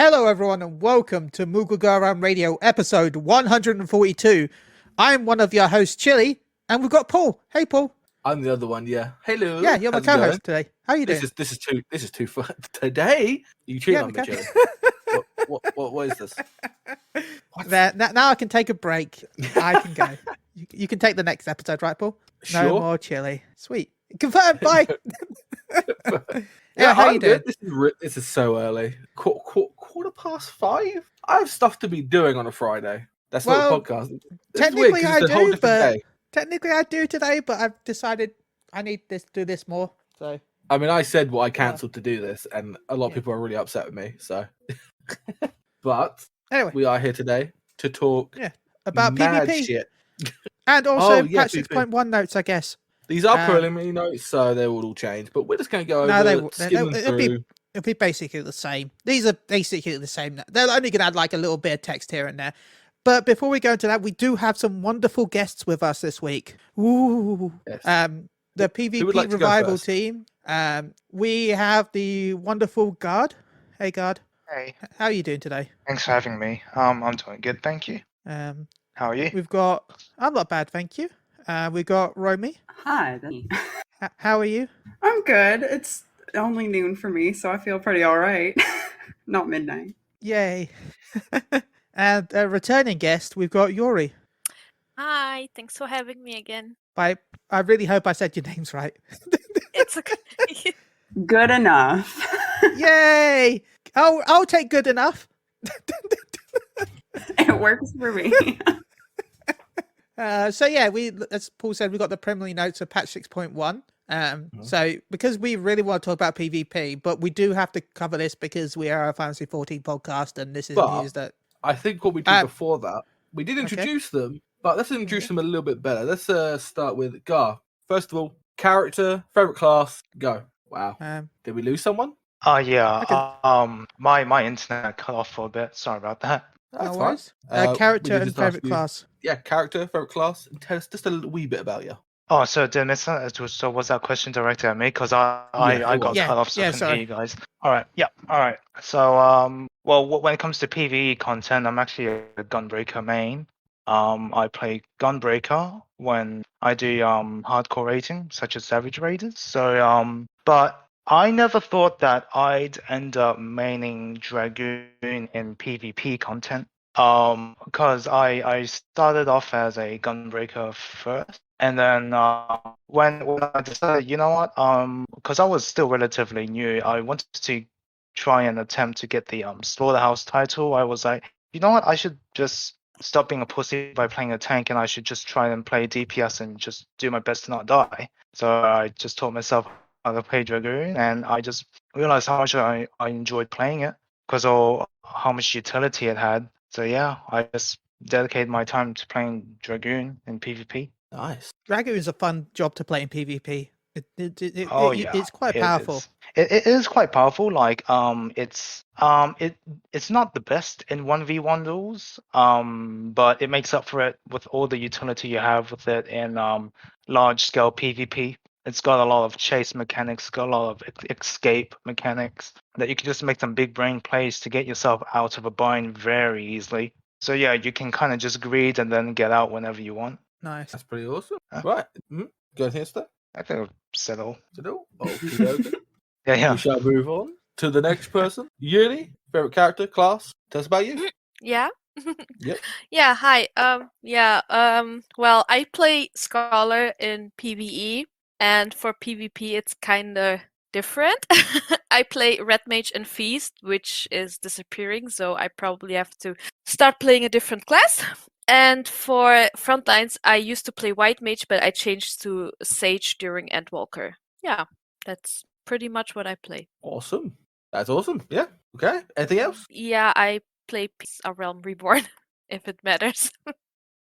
Hello, everyone, and welcome to Moogle Go Around Radio, episode 142. I'm one of your hosts, Chili, and we've got Paul. Hey, Paul. I'm the other one, yeah. Hello. Yeah, you're my co-host today. How are you doing? This is too fun. Today, you cheating on me, Chili. What is this? There, now I can take a break. I can go. You can take the next episode, right, Paul? Sure. No more Chili. Sweet. Confirmed. Bye. Yeah, how I'm you doing? good. This is so early. Quarter past 5. I have stuff to be doing on a Friday. That's not a podcast. Technically, I do, but day. Technically I do today. But I've decided I need to do this more. So I mean, I said I cancelled to do this, and a lot of people are really upset with me. So, but anyway, we are here today to talk about mad PvP shit. and also patch 6.1 notes, I guess. These are preliminary notes, so they will all change. But we're just going to go over. It'll be basically the same. These are basically the same. They're only going to add like a little bit of text here and there. But before we go into that, we do have some wonderful guests with us this week. Ooh. Yes. The PvP Revival team. We have the wonderful Guard. Hey, Guard. Hey. How are you doing today? Thanks for having me. I'm doing good, thank you. How are you? I'm not bad, thank you. We've got Romy. Hi. That's me. How are you? I'm good. It's only noon for me, so I feel pretty all right. Not midnight. Yay. And a returning guest, we've got Yuri. Hi, thanks for having me again. I really hope I said your names right. It's okay. Good enough. Yay! I'll take good enough. It works for me. So yeah, as Paul said, we got the preliminary notes of patch 6.1. So because we really want to talk about PvP, but we do have to cover this because we are a Fantasy 14 podcast, and this is news that I think what we did before that, we did introduce them, but let's introduce them a little bit better. Let's start with Gar. First of all, character, favorite class, go. Wow. Did we lose someone? Yeah. Okay. My internet cut off for a bit. Sorry about that. That's fine. Character and favorite class. Yeah, character, favorite class, and tell us just a wee bit about you. Oh, so was that question directed at me? Because I got cut off, so I couldn't hear you guys. All right. Yeah. All right. So well, when it comes to PvE content, I'm actually a Gunbreaker main. I play Gunbreaker when I do hardcore rating, such as Savage Raiders. So but I never thought that I'd end up maining Dragoon in PvP content. Because I started off as a Gunbreaker first. And then when I decided, you know what, because I was still relatively new, I wanted to try and attempt to get the Slaughterhouse title. I was like, you know what, I should just stop being a pussy by playing a tank, and I should just try and play DPS and just do my best to not die. So I just taught myself how to play Dragoon, and I just realized how much I enjoyed playing it because of how much utility it had. So yeah, I just dedicated my time to playing Dragoon in PvP. Nice. Dragoon is a fun job to play in PvP. It's quite powerful. It is quite powerful. Like it's not the best in 1v1 duels. But it makes up for it with all the utility you have with it in large scale PvP. It's got a lot of chase mechanics, got a lot of escape mechanics that you can just make some big brain plays to get yourself out of a bind very easily. So yeah, you can kind of just greed and then get out whenever you want. Nice. That's pretty awesome. Right. Go ahead, Esther. I think I'll settle. Okay. Yeah. We shall move on to the next person. Yuri, favorite character, class. Tell us about you. Yeah. Yep. Yeah. Hi. Well, I play Scholar in PvE, and for PvP, it's kind of different. I play Red Mage and Feast, which is disappearing, so I probably have to start playing a different class. And for Frontlines, I used to play White Mage, but I changed to Sage during Endwalker. Yeah, that's pretty much what I play. Awesome. That's awesome. Yeah. Okay. Anything else? Yeah, I play Peace of Realm Reborn, if it matters.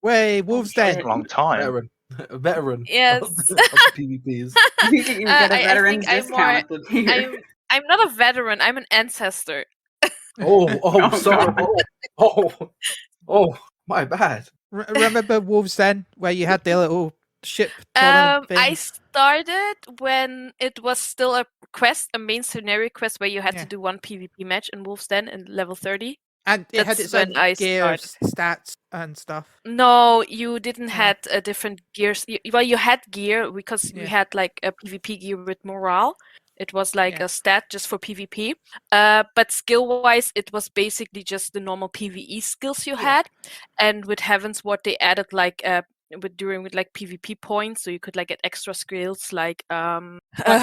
Wait, Wolves Den. A long time. A veteran. Yes. Of PvPs. You can get a veteran's discount. I'm not a veteran. I'm an ancestor. Sorry. Oh, my bad. Remember Wolves Den, where you had the little ship tournament thing? I started when it was still a quest, a main scenario quest where you had to do one PvP match in Wolf's Den in level 30. And it had its own gear, stats, and stuff. No, you didn't had a different gears. You had gear because we had like a PvP gear with morale. It was like a stat just for PvP. But skill-wise, it was basically just the normal PvE skills you had. And with Heaven's Ward, they added like with like PvP points, so you could like get extra skills like sprint. I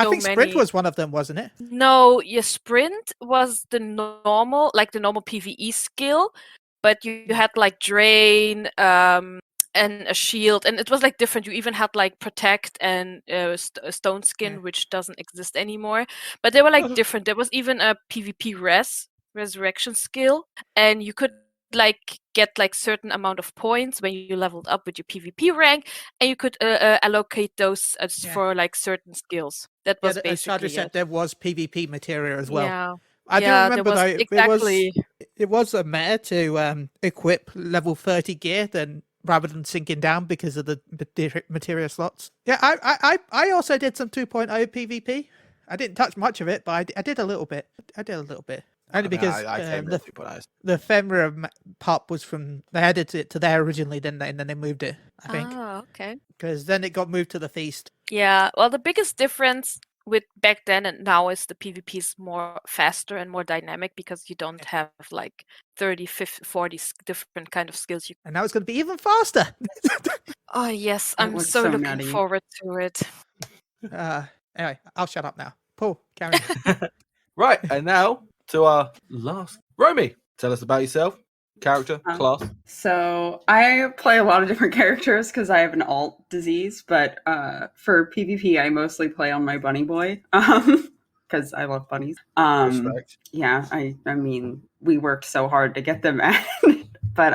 think sprint was one of them, wasn't it? No, your sprint was the normal PvE skill, but you had like drain and a shield, and it was like different. You even had like protect and stone skin, which doesn't exist anymore. But they were like different. There was even a PvP resurrection skill, and you could like get like certain amount of points when you leveled up with your PvP rank, and you could allocate those for like certain skills. That was basically said there was PvP material as well. Yeah. I do remember though. Exactly. It was a meta to equip level 30 gear rather than sinking down because of the material slots. Yeah, I also did some 2.0 PvP. I didn't touch much of it, but I did a little bit. Only because the Fenrir pop was from, they added it to there originally, didn't they? And then they moved it, I think. Oh, okay. Because then it got moved to the feast. Yeah, well, the biggest difference with back then and now is the PvP is more faster and more dynamic because you don't have like 30, 50, 40 different kind of skills. And now it's going to be even faster. Oh, yes. I'm so looking forward to it. Anyway, I'll shut up now. Paul, carry on. Right, and now to our last. Romy, tell us about yourself. Character, class. So I play a lot of different characters because I have an alt disease, but for PvP I mostly play on my bunny boy because I love bunnies. Respect. Yeah, I mean we worked so hard to get them added. But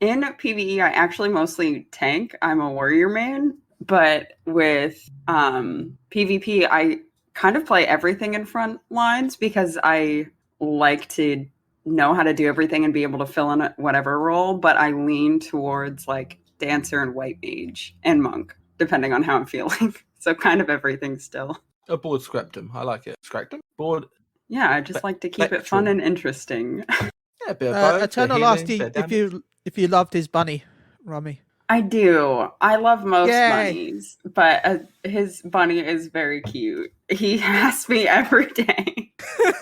in PvE I actually mostly tank. I'm a warrior man, but with PvP I kind of play everything in front lines because I like to know how to do everything and be able to fill in whatever role, but I lean towards like dancer and white mage and monk, depending on how I'm feeling. So kind of everything still. A board scraptum. I like it. Scraptum? Board. Yeah, I just like to keep it fun and interesting. Yeah, a bit of both. Eternal asked if you loved his bunny, Romy. I do. I love most bunnies, but his bunny is very cute. He asks me every day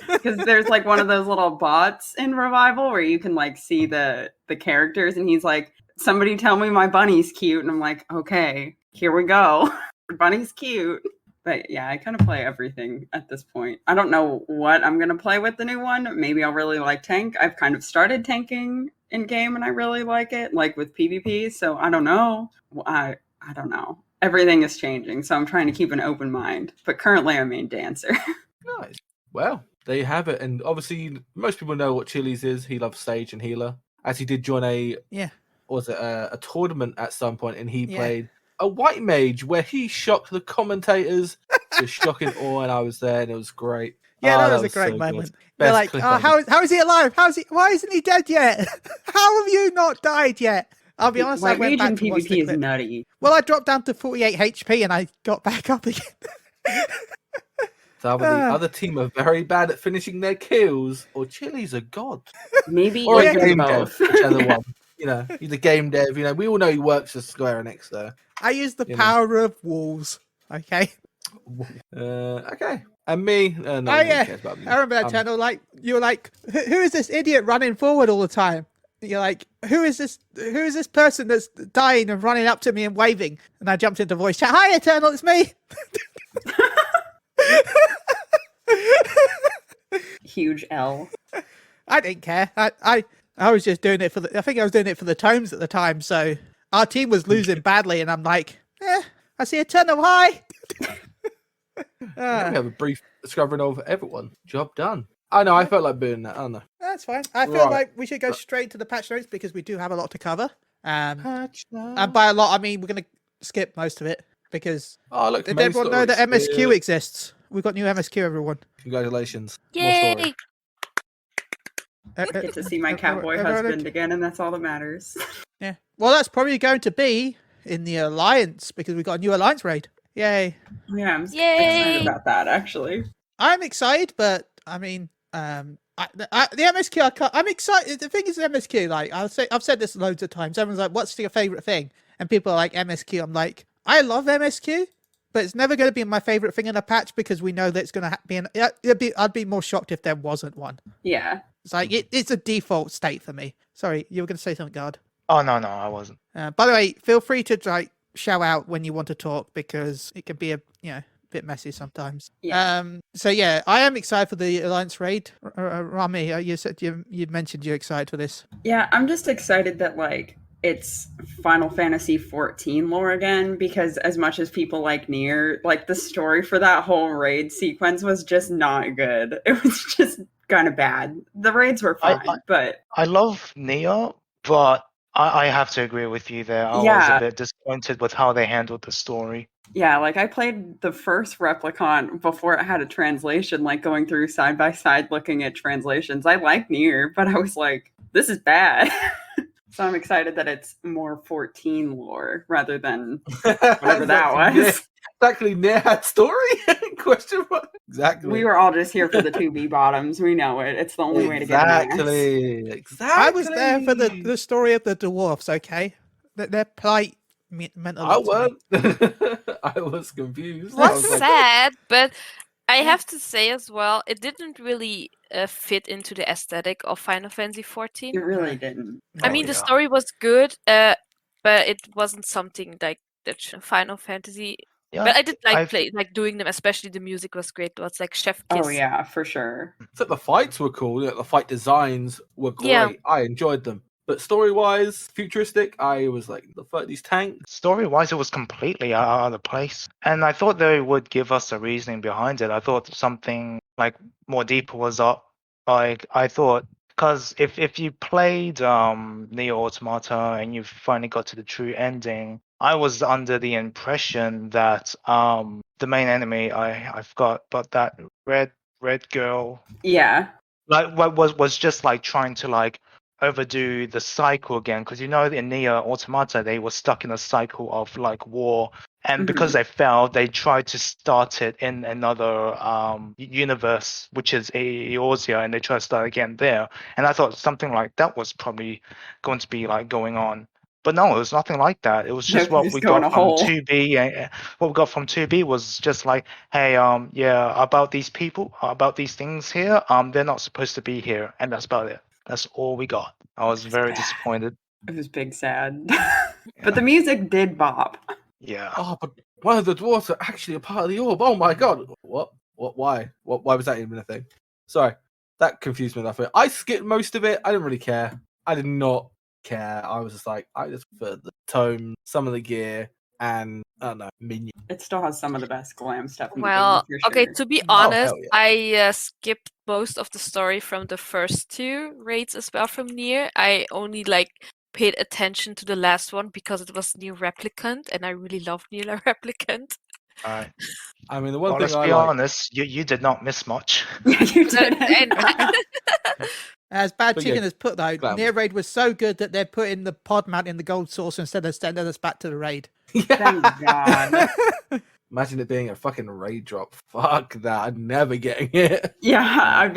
because there's like one of those little bots in Revival where you can like see the characters, and he's like, "Somebody tell me my bunny's cute," and I'm like, "Okay, here we go. Bunny's cute." But yeah, I kind of play everything at this point. I don't know what I'm gonna play with the new one. Maybe I'll really like tank. I've kind of started tanking in game and I really like it, like with PvP. So I don't know. I don't know. Everything is changing, so I'm trying to keep an open mind. But currently I'm main dancer. Nice. Well, there you have it. And obviously most people know what Chili's is. He loves stage and healer. As he did join a tournament at some point, and he played a white mage where he shocked the commentators to shocking awe, and I was there and it was great. Yeah, that was a great moment. They're like, how is he alive? Why isn't he dead yet? How have you not died yet? I'll be honest, I went back to watch the clip. Nutty. Well, I dropped down to 48 HP and I got back up again. So the other team are very bad at finishing their kills, or Chili's a god. Maybe or a game dev, whichever one. You know, he's a game dev. You know, we all know he works for Square Enix, though. I use the power of walls. Okay. Okay. And me. No one cares about me. I remember that channel. Like you were like, who is this idiot running forward all the time? You're like, who is this person that's dying and running up to me and waving? And I jumped into voice chat. Hi, Eternal, it's me. Huge L. I didn't care. I was just doing it I think I was doing it for the tomes at the time. So our team was losing badly, and I'm like, I see Eternal. Hi. We have a brief discovering of everyone. Job done. I know. I felt like doing that. I don't know. That's fine. I feel like we should go straight to the patch notes because we do have a lot to cover. And by a lot, I mean we're going to skip most of it because did everyone know that MSQ exists? We've got new MSQ, everyone. Congratulations. Yay! Get to see my cowboy husband again, and that's all that matters. Yeah. Well, that's probably going to be in the Alliance because we got a new Alliance raid. Yay! Yeah, I'm excited about that. Actually, I'm excited, but I mean, the MSQ. I'm excited. The thing is, MSQ. Like I've said this loads of times. Everyone's like, "What's your favorite thing?" And people are like, "MSQ." I'm like, I love MSQ. But it's never going to be my favorite thing in a patch because we know that it's going to be. I'd be more shocked if there wasn't one. Yeah, it's like it's a default state for me. Sorry, you were going to say something, Guard. Oh no, I wasn't. By the way, feel free to shout out when you want to talk because it can be a bit messy sometimes. Yeah. So yeah, I am excited for the Alliance raid. Rami, you said you mentioned you're excited for this. Yeah, I'm just excited that it's Final Fantasy 14 lore again, because as much as people like Nier, the story for that whole raid sequence was just not good. It was just kind of bad. The raids were fine, but I love Nier, but I have to agree with you there. I was a bit disappointed with how they handled the story. Yeah, I played the first Replicant before it had a translation, going through side by side looking at translations. I like Nier, but I was like, this is bad. So I'm excited that it's more 14 lore rather than whatever that was. Exactly, Nier had story? Question mark. Exactly. We were all just here for the 2B bottoms. We know it. It's the only way to get Exactly. I was there for the story of the dwarfs, okay? Their plight meant a lot I was confused. What's sad, but I have to say as well, it didn't really fit into the aesthetic of Final Fantasy 14. It really didn't. I mean, the story was good, but it wasn't something like the Final Fantasy. Yeah, but I did doing them, especially the music was great. It was like Chef Kiss. Oh yeah, for sure. So the fights were cool. The fight designs were great. Yeah. I enjoyed them. But story-wise, futuristic, I was like, the fuck, these tanks? Story-wise, it was completely out of place. And I thought they would give us a reasoning behind it. I thought something more deeper was up. I thought, because if you played Neo Automata and you finally got to the true ending, I was under the impression that the main enemy, I forgot, but that red girl, was just trying to overdo the cycle again, because in Neo Automata they were stuck in a cycle of war, and because they failed, they tried to start it in another universe, which is Eorzea, and they tried to start again there. And I thought something like that was probably going to be going on. But no, it was nothing like that. It was just what we got from 2B. What we got from 2B was just hey, about these people, about these things here, they're not supposed to be here, and that's about it. That's all we got. I was very disappointed. It was big sad. But the music did bop. Yeah. Oh, but one of the dwarves are actually a part of the orb. Oh my god. What? Why? Why was that even a thing? Sorry. That confused me enough. I skipped most of it. I didn't really care. I did not care. I was just I just prefer the tone, some of the gear, and I don't know, minion. It still has some of the best glam stuff in the game, for okay, sure. to be honest, I skipped most of the story from the first two raids as well from Nier. I only paid attention to the last one because it was Nier Replicant, and I really love Nier Replicant. Alright. I mean, the one thing let's be honest, you did not miss much. Yeah, you did. As Bad Chicken has put, though, Nier Raid was so good that they're putting the pod mount in the gold source instead of sending us back to the raid. Thank God. Imagine it being a fucking raid drop. Fuck that. I'm never getting it. Yeah,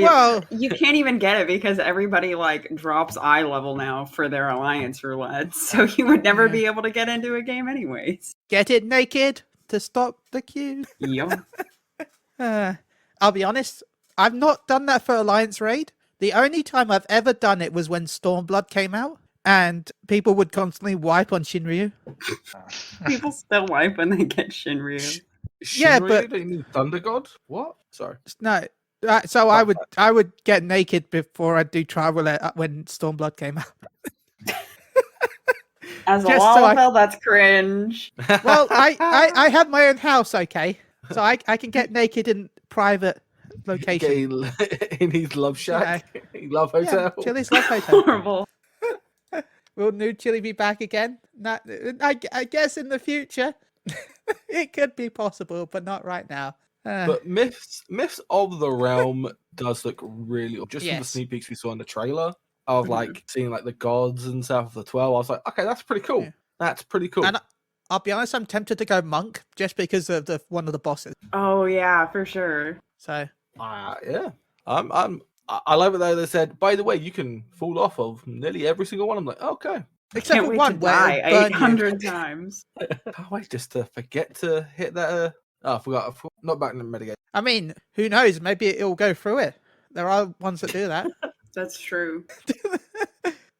you can't even get it because everybody drops eye level now for their alliance roulette. So you would never be able to get into a game anyways. Get it naked to stop the queue. Yep. I'll be honest, I've not done that for Alliance Raid. The only time I've ever done it was when Stormblood came out, and people would constantly wipe on Shinryu. People still wipe when they get Shinryu. Yeah, but they need Thunder God. What? Sorry. No. So I would get naked before I do trial roulette when Stormblood came out. As a Lalafell, that's cringe. Well, I have my own house, okay, so I can get naked in private location. In his love shack, love hotel. Yeah, Chili's love hotel. Horrible. Will Nude Chili be back again? I guess in the future. It could be possible, but not right now. But Myths of the Realm does look really just from the sneak peeks we saw in the trailer of seeing the gods and stuff of the 12. I was like, okay, that's pretty cool. Yeah. That's pretty cool. I'll be honest, I'm tempted to go monk just because of one of the bosses. Oh yeah, for sure. So yeah, I love it though. They said, by the way, you can fall off of nearly every single one. I'm like, okay. Except for one where it'll burn 800 times. Can't wait just to forget to hit that. I forgot. Not back in the mitigate. I mean, who knows? Maybe it'll go through it. There are ones that do that. That's true.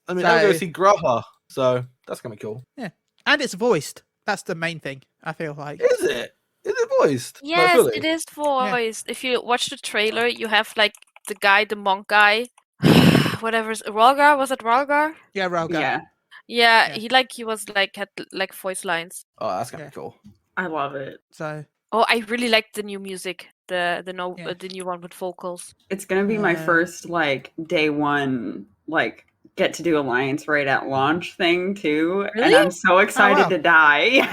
I mean, I'm going to see Graha, so that's going to be cool. Yeah, and it's voiced. That's the main thing, I feel like. Is it? Is it voiced? Yes, it is voiced. Yeah. If you watch the trailer, you have like the monk guy, whatever. Ralgar? Was it Ralgar? Yeah, Ralgar. Yeah, he had voice lines. Oh, that's gonna be cool. I love it. So. Oh, I really like the new music. The new one with vocals. It's gonna be my first day one get to do Alliance right at launch thing too, really? And I'm so excited to die.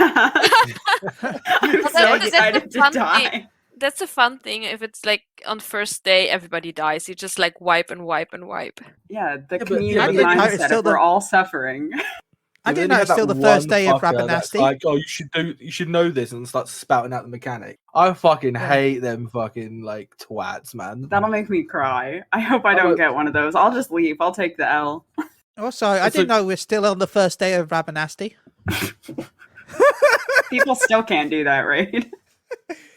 I'm so excited to die. That's a fun thing. If it's on first day, everybody dies. You just wipe and wipe and wipe. Yeah, the community mindset. We're all suffering. I didn't know it's still the first day of Rabanasty. Like, oh, you should know this, and start spouting out the mechanic. I fucking hate them fucking twats, man. That'll make me cry. I hope I don't get one of those. I'll just leave. I'll take the L. Also, I didn't know we're still on the first day of Rabanasty. People still can't do that, right?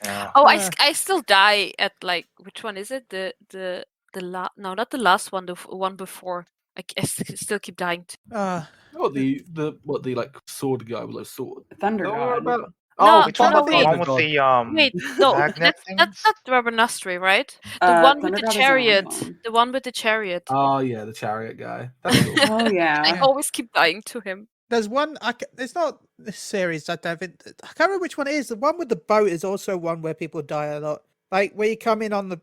Yeah. Oh, I still die at which one is it? No, not the last one. The one before. I still keep dying. The sword guy with a sword? Thunder God. Which one? The one with the Wait, no, that's not Rabanasty, right? The one with the chariot. The one with the chariot. Oh yeah, the chariot guy. That's cool. Oh yeah. I always keep dying to him. There's one. It's not this series. I can't remember which one it is. The one with the boat is also one where people die a lot. Where you come in on the.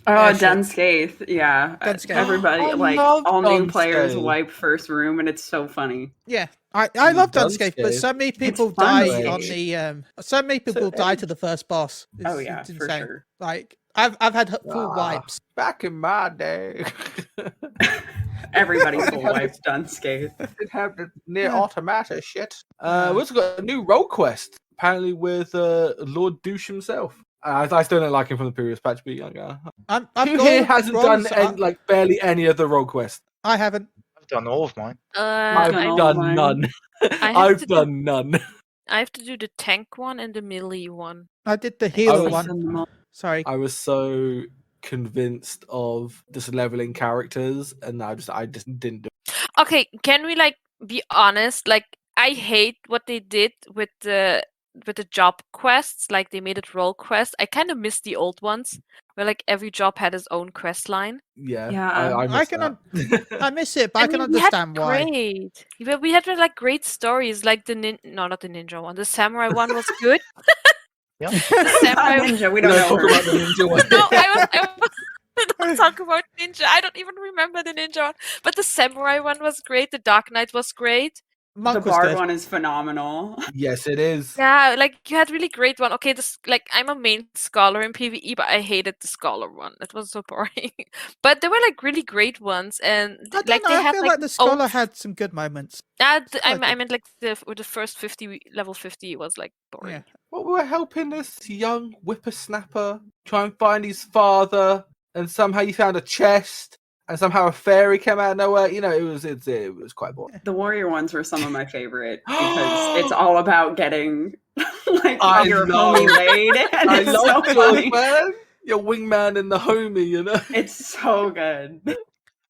Oh, Dunscaith, yeah. Dunscaith. Everybody all new players wipe first room, and it's so funny. Yeah, I love Dunscaith, but so many people die on the. So many people die to the first boss. It's for sure. I've had full wipes back in my day. Everybody full wipes Dunscaith. It had the near automata shit. We also got a new role quest, apparently with Lord Douche himself. I still don't like him from the previous patch, but younger. Who here hasn't done barely any of the role quests? I haven't. I've done all of mine. I've done none. I've done none. I have to do the tank one and the melee one. I did the healer one. Sorry. I was so convinced of just leveling characters, and I just didn't do it. Okay, can we be honest? I hate what they did with the job quests. They made it role quests. I kind of miss the old ones where every job had its own quest line. Yeah. I miss it, but I can understand why. We had great stories, not the ninja one. The samurai one was good. Yeah. The samurai ninja. We don't know about the ninja one. No, I don't talk about ninja. I don't even remember the ninja one. But the samurai one was great. The Dark Knight was great. The Bard one is phenomenal. Yes, it is. Yeah, you had really great one. Okay, this I'm a main scholar in PvE, but I hated the scholar one. It was so boring. But there were really great ones, and I feel like the scholar had some good moments. I meant the first level 50 was boring. Yeah. Well, we were helping this young whippersnapper try and find his father, and somehow he found a chest. And somehow a fairy came out of nowhere. It was quite boring. The warrior ones were some of my favorite because it's all about getting your homie laid. And I it's love so funny. Man. Your wingman and the homie, It's so good.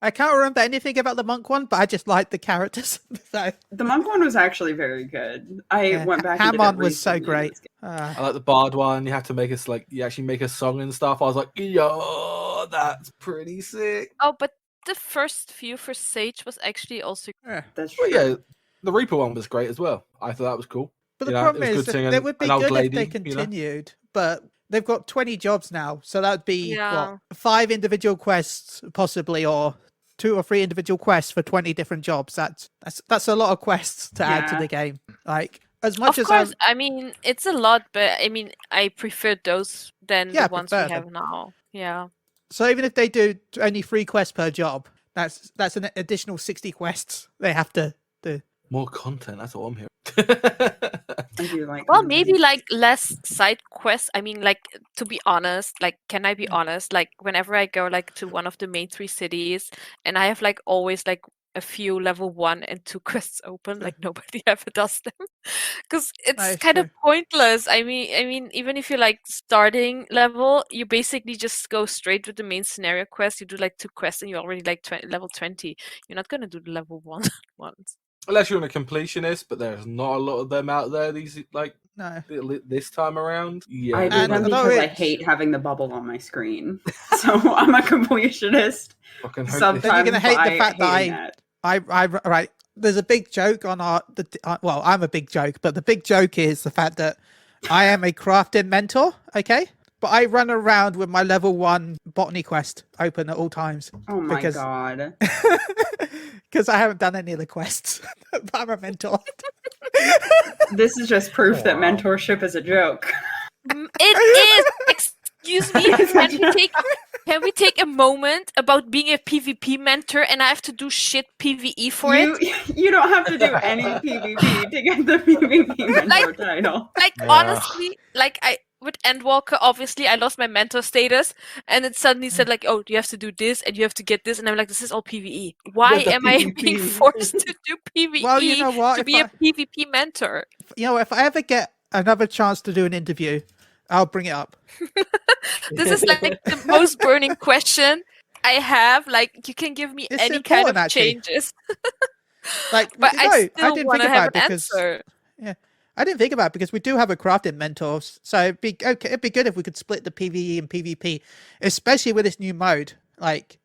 I can't remember anything about the monk one, but I just liked the characters. The monk one was actually very good. I went back. Hammond was so great. I like the bard one. You have to make us you actually make a song and stuff. I was like, yo, that's pretty sick. Oh, but the first few for Sage was actually also. Yeah, that's true. Well, yeah, the Reaper one was great as well. I thought that was cool. But the problem is that it would be good if they continued, but they've got 20 jobs now, so that would be 5 individual quests possibly, or 2 or 3 individual quests for 20 different jobs. That's a lot of quests to add to the game. As much of course, I mean it's a lot, but I mean I prefer those than the ones we have now. Yeah. So even if they do only 3 quests per job, that's an additional 60 quests they have to do. More content. That's what I'm hearing. I do like. Well, maybe like less side quests. I mean, like to be honest, like can I be honest? Like whenever I go like to one of the main 3 cities, and I have like always like a few level 1 and 2 quests open, like nobody ever does them, because it's kind of pointless. I mean, even if you're like starting level, you basically just go straight with the main scenario quest. You do like 2 quests, and you're already like level 20. You're not gonna do the level 1 ones. Unless you're a completionist, but there's not a lot of them out there. These this time around. Yeah, I do them because I hate having the bubble on my screen. So I'm a completionist. Sometimes you're gonna hate the fact that I right. There's a big joke on well, I'm a big joke, but the big joke is the fact that I am a crafting mentor. Okay. But I run around with my level 1 botany quest open at all times. Oh my god. Because I haven't done any of the quests. But I'm a mentor. This is just proof that mentorship is a joke. It is! Excuse me, can we take a moment about being a PvP mentor and I have to do shit PvE for it? You don't have to do any PvP to get the PvP mentor title. Honestly, with Endwalker, obviously, I lost my mentor status, and it suddenly said like, "Oh, you have to do this, and you have to get this," and I'm like, "This is all PVE. Why am I being forced to do PVE well, you know what? to be a PvP mentor?" You know, if I ever get another chance to do an interview, I'll bring it up. This is like the most burning question I have. Like, you can give me any kind of changes. Like, but I didn't think about it because answer. Yeah. I didn't think about it because we do have a crafting mentor, so it'd be good if we could split the PvE and PvP, especially with this new mode. Like,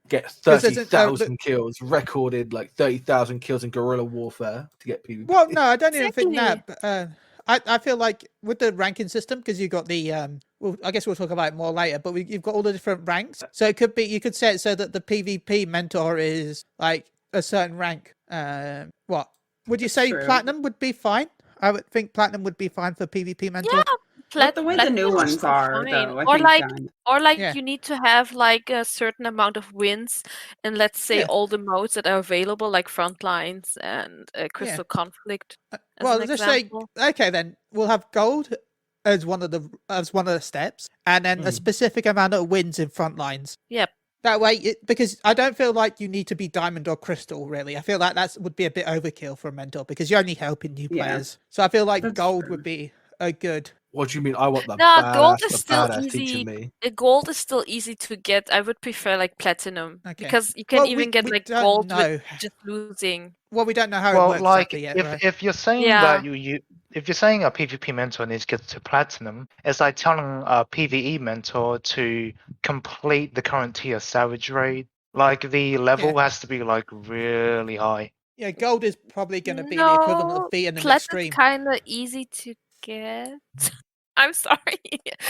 get 30,000 kills, recorded like 30,000 kills in guerrilla warfare to get PvP. Well, no, I don't even think that. But, I feel like with the ranking system, because you've got the well, I guess we'll talk about it more later, but you've got all the different ranks, so it could be you could set it so that the PvP mentor is like a certain rank. What would you say? Platinum would be fine. I would think platinum would be fine for PvP mentor. Yeah, the way the new ones are, though, or you need to have like a certain amount of wins, and let's say all the modes that are available, like Frontlines and Crystal Conflict. Well, just say okay, then we'll have gold as one of the steps, and then a specific amount of wins in Frontlines. Yep. That way, because I don't feel like you need to be diamond or crystal, really. I feel like that would be a bit overkill for a mentor because you're only helping new players. So I feel like gold would be a good. What do you mean? I want the gold is still easy. Gold is still easy to get. I would prefer like platinum because you can even get like gold with just losing. Well, we don't know how it works exactly yet. If you're saying that if you're saying a PvP mentor needs to get to platinum, it's like telling a PvE mentor to complete the current tier Savage Raid. Like the level has to be like really high. Yeah, gold is probably going to be the equivalent of being an extreme. Platinum's kind of easy to get. I'm sorry.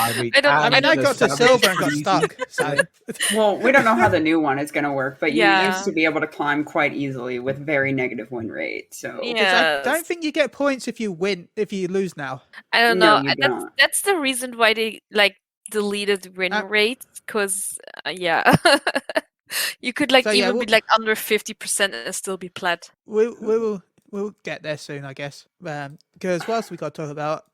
I got to silver and got stuck. So. Well, we don't know how the new one is going to work, but you used to be able to climb quite easily with very negative win rate. So I don't think you get points if you lose now. I don't know. That's the reason why they like deleted win rates because you could like be like under 50% and still be plat. We'll get there soon, I guess. Because what else we got to talk about?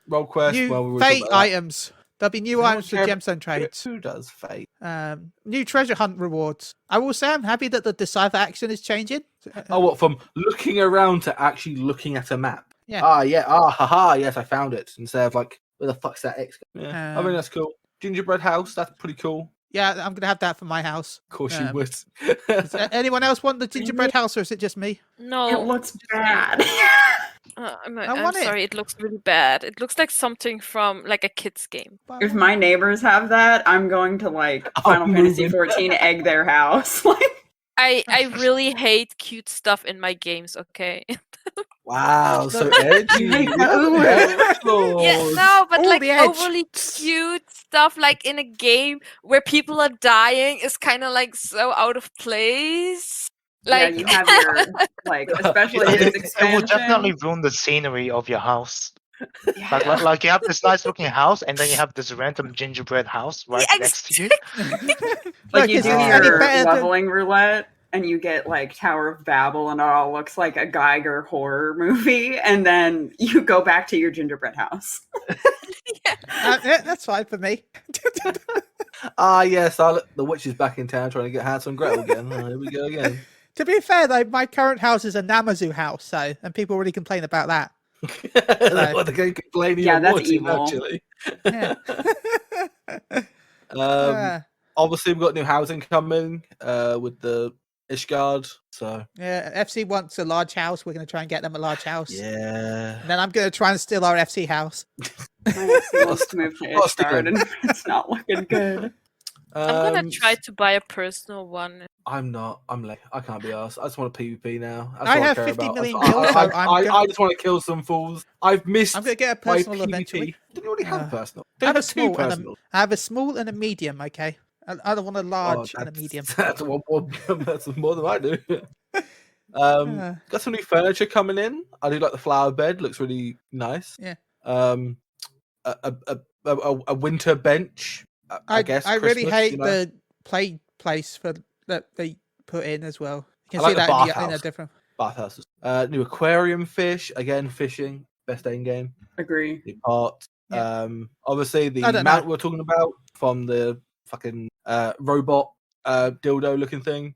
Roll quest. New fate items. There'll be new items for gemstone trades. Who does fate? New treasure hunt rewards. I will say I'm happy that the decipher action is changing. What, from looking around to actually looking at a map? Yeah. Yes, I found it. Instead of like, where the fuck's that X? Yeah, I mean that's cool. Gingerbread house. That's pretty cool. Yeah, I'm gonna have that for my house. Of course you would. Anyone else want the gingerbread house, or is it just me? No, it looks bad. I'm sorry, it looks really bad. It looks like something from like a kid's game. If my neighbors have that, I'm going to like Final Fantasy 14 egg their house. I really hate cute stuff in my games. Okay. Wow, so edgy. But like overly cute stuff, like in a game where people are dying, is kind of like so out of place. Like, you have your like, especially it will definitely ruin the scenery of your house. Yeah. Like you have this nice looking house, and then you have this random gingerbread house right next to you. Like you do your leveling roulette. and you get like Tower of Babel and it all looks like a Geiger horror movie, and then you go back to your gingerbread house. Yeah, that's fine for me. Yes, the witch is back in town trying to get Hansel and Gretel again. Here we go again. To be fair, though, my current house is a Namazu house, and people already complain about that. Well, they're going to complain even that's more to you, evil. actually. Yeah. Obviously, we've got new housing coming with the Ishgard. So yeah, FC wants a large house. We're going to try and get them a large house. Yeah. And then I'm going to try and steal our FC house. My FC wants to move to Ishgard, and it's not looking good. I'm gonna try to buy a personal one. I'm not. I'm late. I can't be arsed. I just want to PvP now. I have 50 million kills. I just want to kill some fools. I've missed. I'm gonna get a personal eventually. Didn't you already have a personal? I have a small and a medium. Okay, I don't want a large and a medium. That's more than I do. Got some new furniture coming in. I do like the flower bed. Looks really nice. Yeah. A winter bench. I guess I really hate the place that they put in as well. You can see that in a different bathhouses. New aquarium fish. Again, fishing. Best end game. Agree. The part. Yeah. Obviously the mount we're talking about from the fucking robot dildo looking thing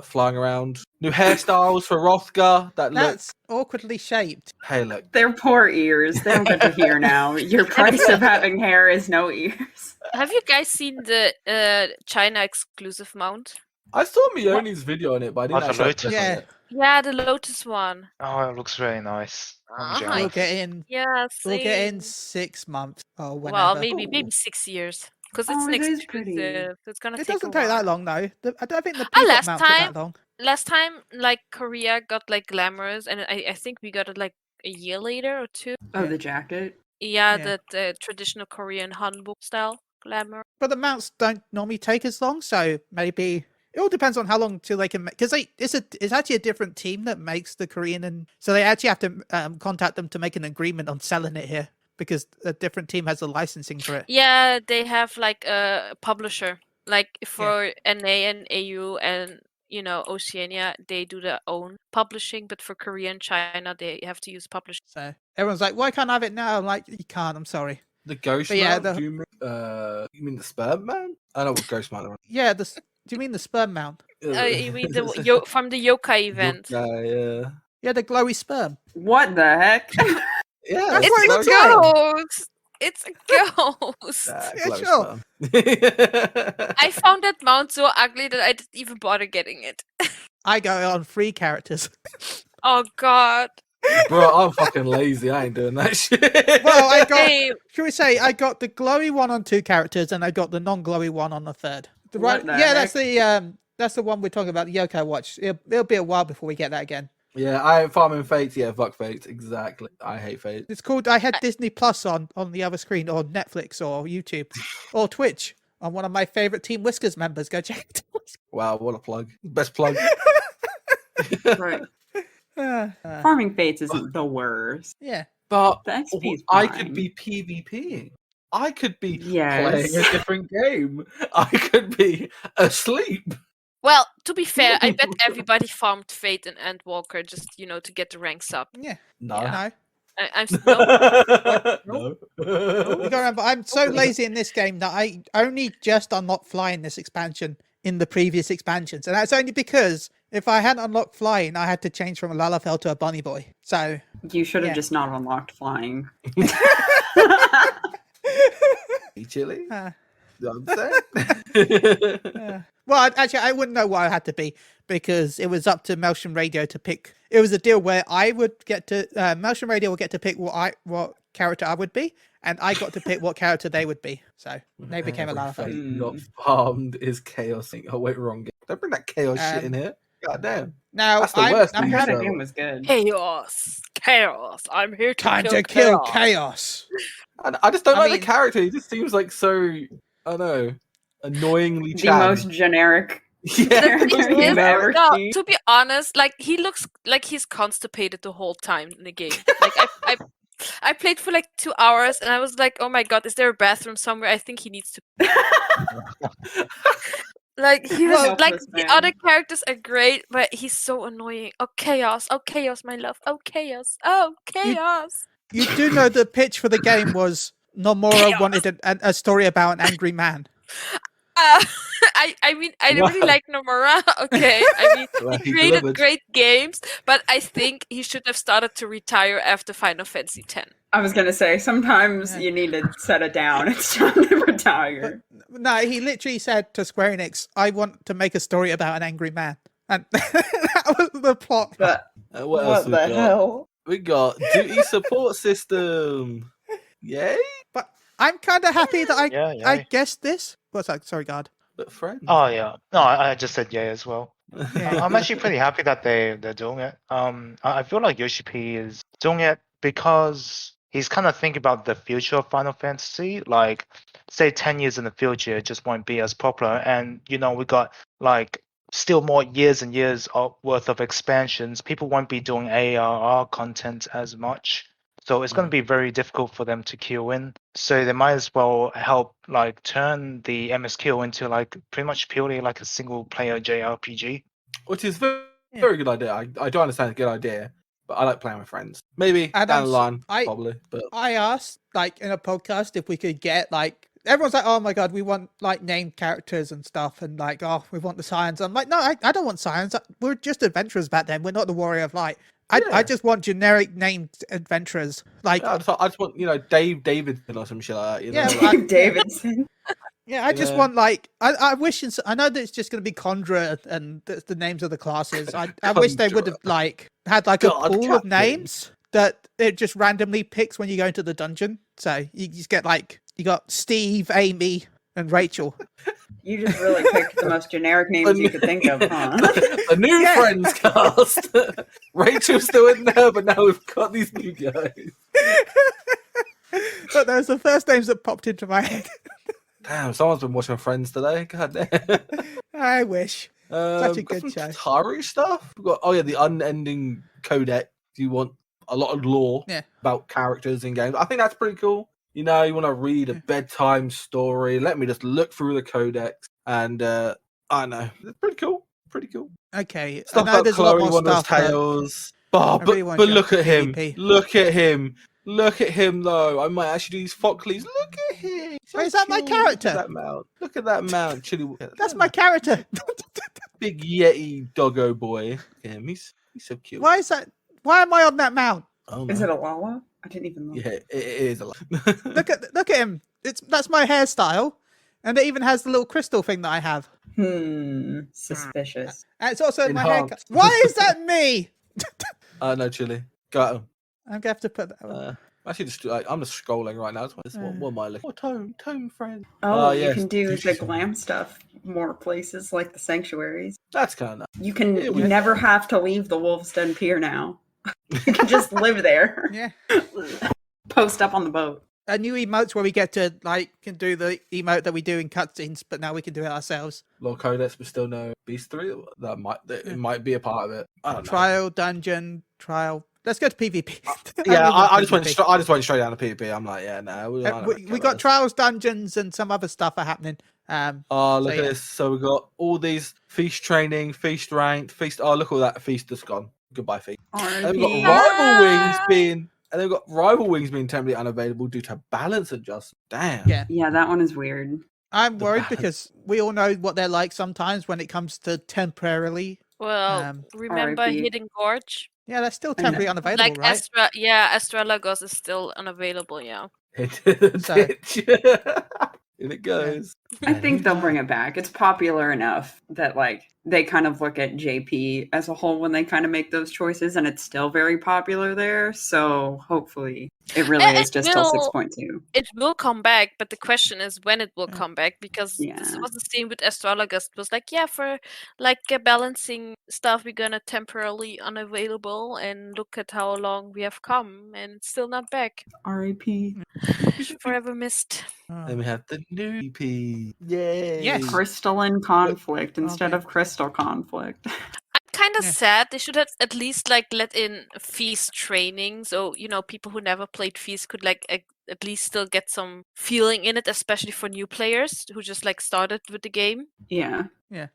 flying around. New hairstyles for Rothgar. That's awkwardly shaped. Hey, look. Their poor ears. They don't get to hear now. Your price of having hair is no ears. Have you guys seen the China exclusive mount? I saw Mioni's video on it, but I didn't actually yeah. Yeah, the Lotus one. Oh, it looks very nice. We'll get in. Yeah, we'll get in 6 months or whenever. Well, maybe 6 years. Because it's an exclusive. It's gonna it take doesn't take that long though. I don't think the people mount took that long. Last time, like Korea got like glamorous, and I think we got it like a year later or 2. Oh, the jacket. Yeah, the traditional Korean hanbok style glamour. But the mounts don't normally take as long, so maybe it all depends on how long till they can make. Because it's actually a different team that makes the Korean, and so they actually have to contact them to make an agreement on selling it here. Because a different team has the licensing for it. Yeah, they have like a publisher. Like for NA and AU and Oceania, they do their own publishing. But for Korea and China, they have to use publishing. So everyone's like, "Why can't I have it now?" I'm like, "You can't. I'm sorry." The Ghost Mount? Do you mean the Sperm Mount? I know what Ghost Mount are. Yeah, do you mean the Sperm Mount? You mean the from the Yokai event? Yeah. Yeah, the glowy sperm. What the heck? Yeah, it's a ghost. It's a ghost. Yeah, sure. I found that mount so ugly that I didn't even bother getting it. I go on 3 characters. Oh God. Bro, I'm fucking lazy. I ain't doing that shit. Well, I got. Should we say I got the glowy one on 2 characters, and I got the non-glowy one on the 3rd. That's the one we're talking about. The Yokai Watch. It'll be a while before we get that again. Yeah, I am farming Fates. Yeah, fuck Fates. Exactly. I hate Fates. It's called. I had Disney Plus on the other screen, or Netflix, or YouTube, or Twitch. On one of my favorite Team Whiskers members. Go check it out. Wow, what a plug! Best plug. Right. Farming Fates isn't the worst. Yeah, but I could be PvPing. I could be playing a different game. I could be asleep. Well, to be fair, I bet everybody farmed Fate and Endwalker just, to get the ranks up. Yeah. No. I'm no. You gotta remember, I'm so lazy in this game that I only just unlocked flying this expansion in the previous expansions. And that's only because if I hadn't unlocked flying, I had to change from a Lalafell to a Bunny Boy. So you should have just not unlocked flying. Chili? You know what I'm saying? Well, actually, I wouldn't know what I had to be because it was up to Melsham Radio to pick. It was a deal where I would get to Melsham Radio would get to pick what character I would be, and I got to pick what character they would be. So they became a Lalafell. Not farmed is chaos. Oh wait, wrong game. Don't bring that chaos shit in here. God damn. Now that's the worst. I'm sure the game was good. Chaos. I'm here to kill chaos. I just don't like the character. He just seems like so. I don't know. Annoyingly the most generic character you've ever seen. To be honest, like he looks like he's constipated the whole time in the game. Like I played for like 2 hours and I was like, oh my god, is there a bathroom somewhere? I think he needs to. Like he was like Helpless the man. other characters are great, but he's so annoying. Oh chaos, my love. Oh chaos, You do know the pitch for the game was Nomura Chaos. wanted a story about an angry man. I mean, I really like Nomura. Okay, I mean, he created great games, but I think he should have started to retire after Final Fantasy X. I was gonna say sometimes you need to set it down. It's time to retire. But, no, he literally said to Square Enix, "I want to make a story about an angry man," and that was the plot. But what the hell? We got duty support system. Yay! But I'm kind of happy that I guessed this. What's that? Sorry, God. But friends. Oh yeah, no, I just said yay as well. I'm actually pretty happy that they're doing it. I feel like Yoshi P is doing it because he's kind of thinking about the future of Final Fantasy. Like, say 10 years in the future, it just won't be as popular, and we got like still more years and years worth of expansions. People won't be doing ARR content as much. So it's going to be very difficult for them to queue in. So they might as well help like turn the MSQ into like pretty much purely like a single player JRPG. Which is very good idea. I do understand it's a good idea, but I like playing with friends. Maybe down the line, probably. But I asked like in a podcast if we could get like everyone's like, oh my god, we want like named characters and stuff, and like, oh, we want the science. I'm like, no, I don't want science. We're just adventurers back then. We're not the Warrior of Light. I just want generic named adventurers. Like I just want Dave Davidson or some shit like that. Dave Davidson. Yeah, I just want like I wish I know that it's just going to be Conjurer and the names of the classes. I wish they would have like had like a pool of names that it just randomly picks when you go into the dungeon. So you just get like you got Steve, Amy, and Rachel. You just really picked the most generic names you could think of, huh? The new Friends cast. Rachel's still in there, but now we've got these new guys. But those are the first names that popped into my head. Damn, someone's been watching Friends today. God damn. I wish. Such a good show. Atari stuff. We've got the unending codex. You want a lot of lore about characters in games. I think that's pretty cool. You want to read a bedtime story. Let me just look through the codex, and I don't know, it's pretty cool. Pretty cool. Okay, Stuff I know about there's Chloe, a lot more Wonders stuff. Tales. But look at him. Look at him. Look at him, though. I might actually do these Fockley's. Look at him. Wait, is that my character? Look at that mount. Chili. That's my character. Big Yeti doggo boy. Look at him. He's so cute. Why is that? Why am I on that mount? Oh, is it a Lala? I didn't even know. Yeah, it is a lot. Look at him. That's my hairstyle, and it even has the little crystal thing that I have. Suspicious. And it's also my haircut. Why is that me? No, Chili. Go. I'm gonna have to put that. Actually, I'm just scrolling right now. What am I looking? Tome friend. You can do the glam stuff more places like the sanctuaries. That's kind of nice. You never have to leave the Wolf's Den Pier now. You can just live there. Yeah. Post up on the boat. A new emotes where we get to can do the emote that we do in cutscenes, but now we can do it ourselves. Lore Codex, but still no Beast 3. It might be a part of it. I don't know. Trial, dungeon, trial. Let's go to PvP. I just went straight down to PvP. I'm like, we got trials, dungeons, and some other stuff are happening. Look at this. So we've got all these feast training, feast ranked, feast. Oh, look at all that feast has gone. Goodbye, feast. And we've got rival wings being temporarily unavailable due to balance adjustment. Damn. Yeah, that one is weird. I'm worried because we all know what they're like sometimes when it comes to temporarily. Well, remember Hidden Gorge? Yeah, that's still temporarily unavailable, right? Astrologos is still unavailable, yeah. In it goes. I think they'll bring it back. It's popular enough that they kind of look at JP as a whole when they kind of make those choices, and it's still very popular there. So hopefully it really is just till 6.2. It will come back, but the question is when it will come back, because this was the same with Astrologos. It was for balancing stuff, we're gonna temporarily unavailable, and look at how long we have come, and it's still not back. R.I.P. Forever missed. Then we have the new EP. Yay! Yes. Crystalline Conflict instead of Crystal Conflict. I'm kind of sad. They should have at least let in feast training, so people who never played feast could at least still get some feeling in it, especially for new players who just like started with the game. Yeah. Yeah.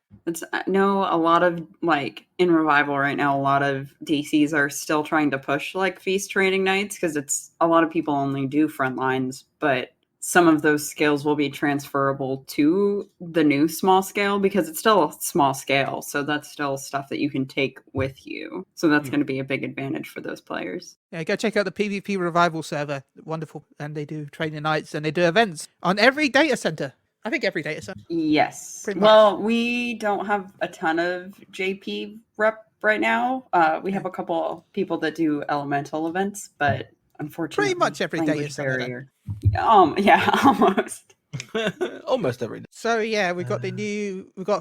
I know a lot of, like, in Revival right now, a lot of DCs are still trying to push, like, Feast training nights, because it's a lot of people only do front lines, but some of those skills will be transferable to the new small scale, because it's still a small scale, so that's still stuff that you can take with you. So that's going to be a big advantage for those players. Yeah, go check out the PvP Revival server. Wonderful. And they do training nights and they do events on every data center. I think every data center. Yes. Well, we don't have a ton of JP rep right now. We have a couple people that do elemental events, but unfortunately, pretty much every data center. Barrier. Yeah, almost. Almost every day. So yeah, we've got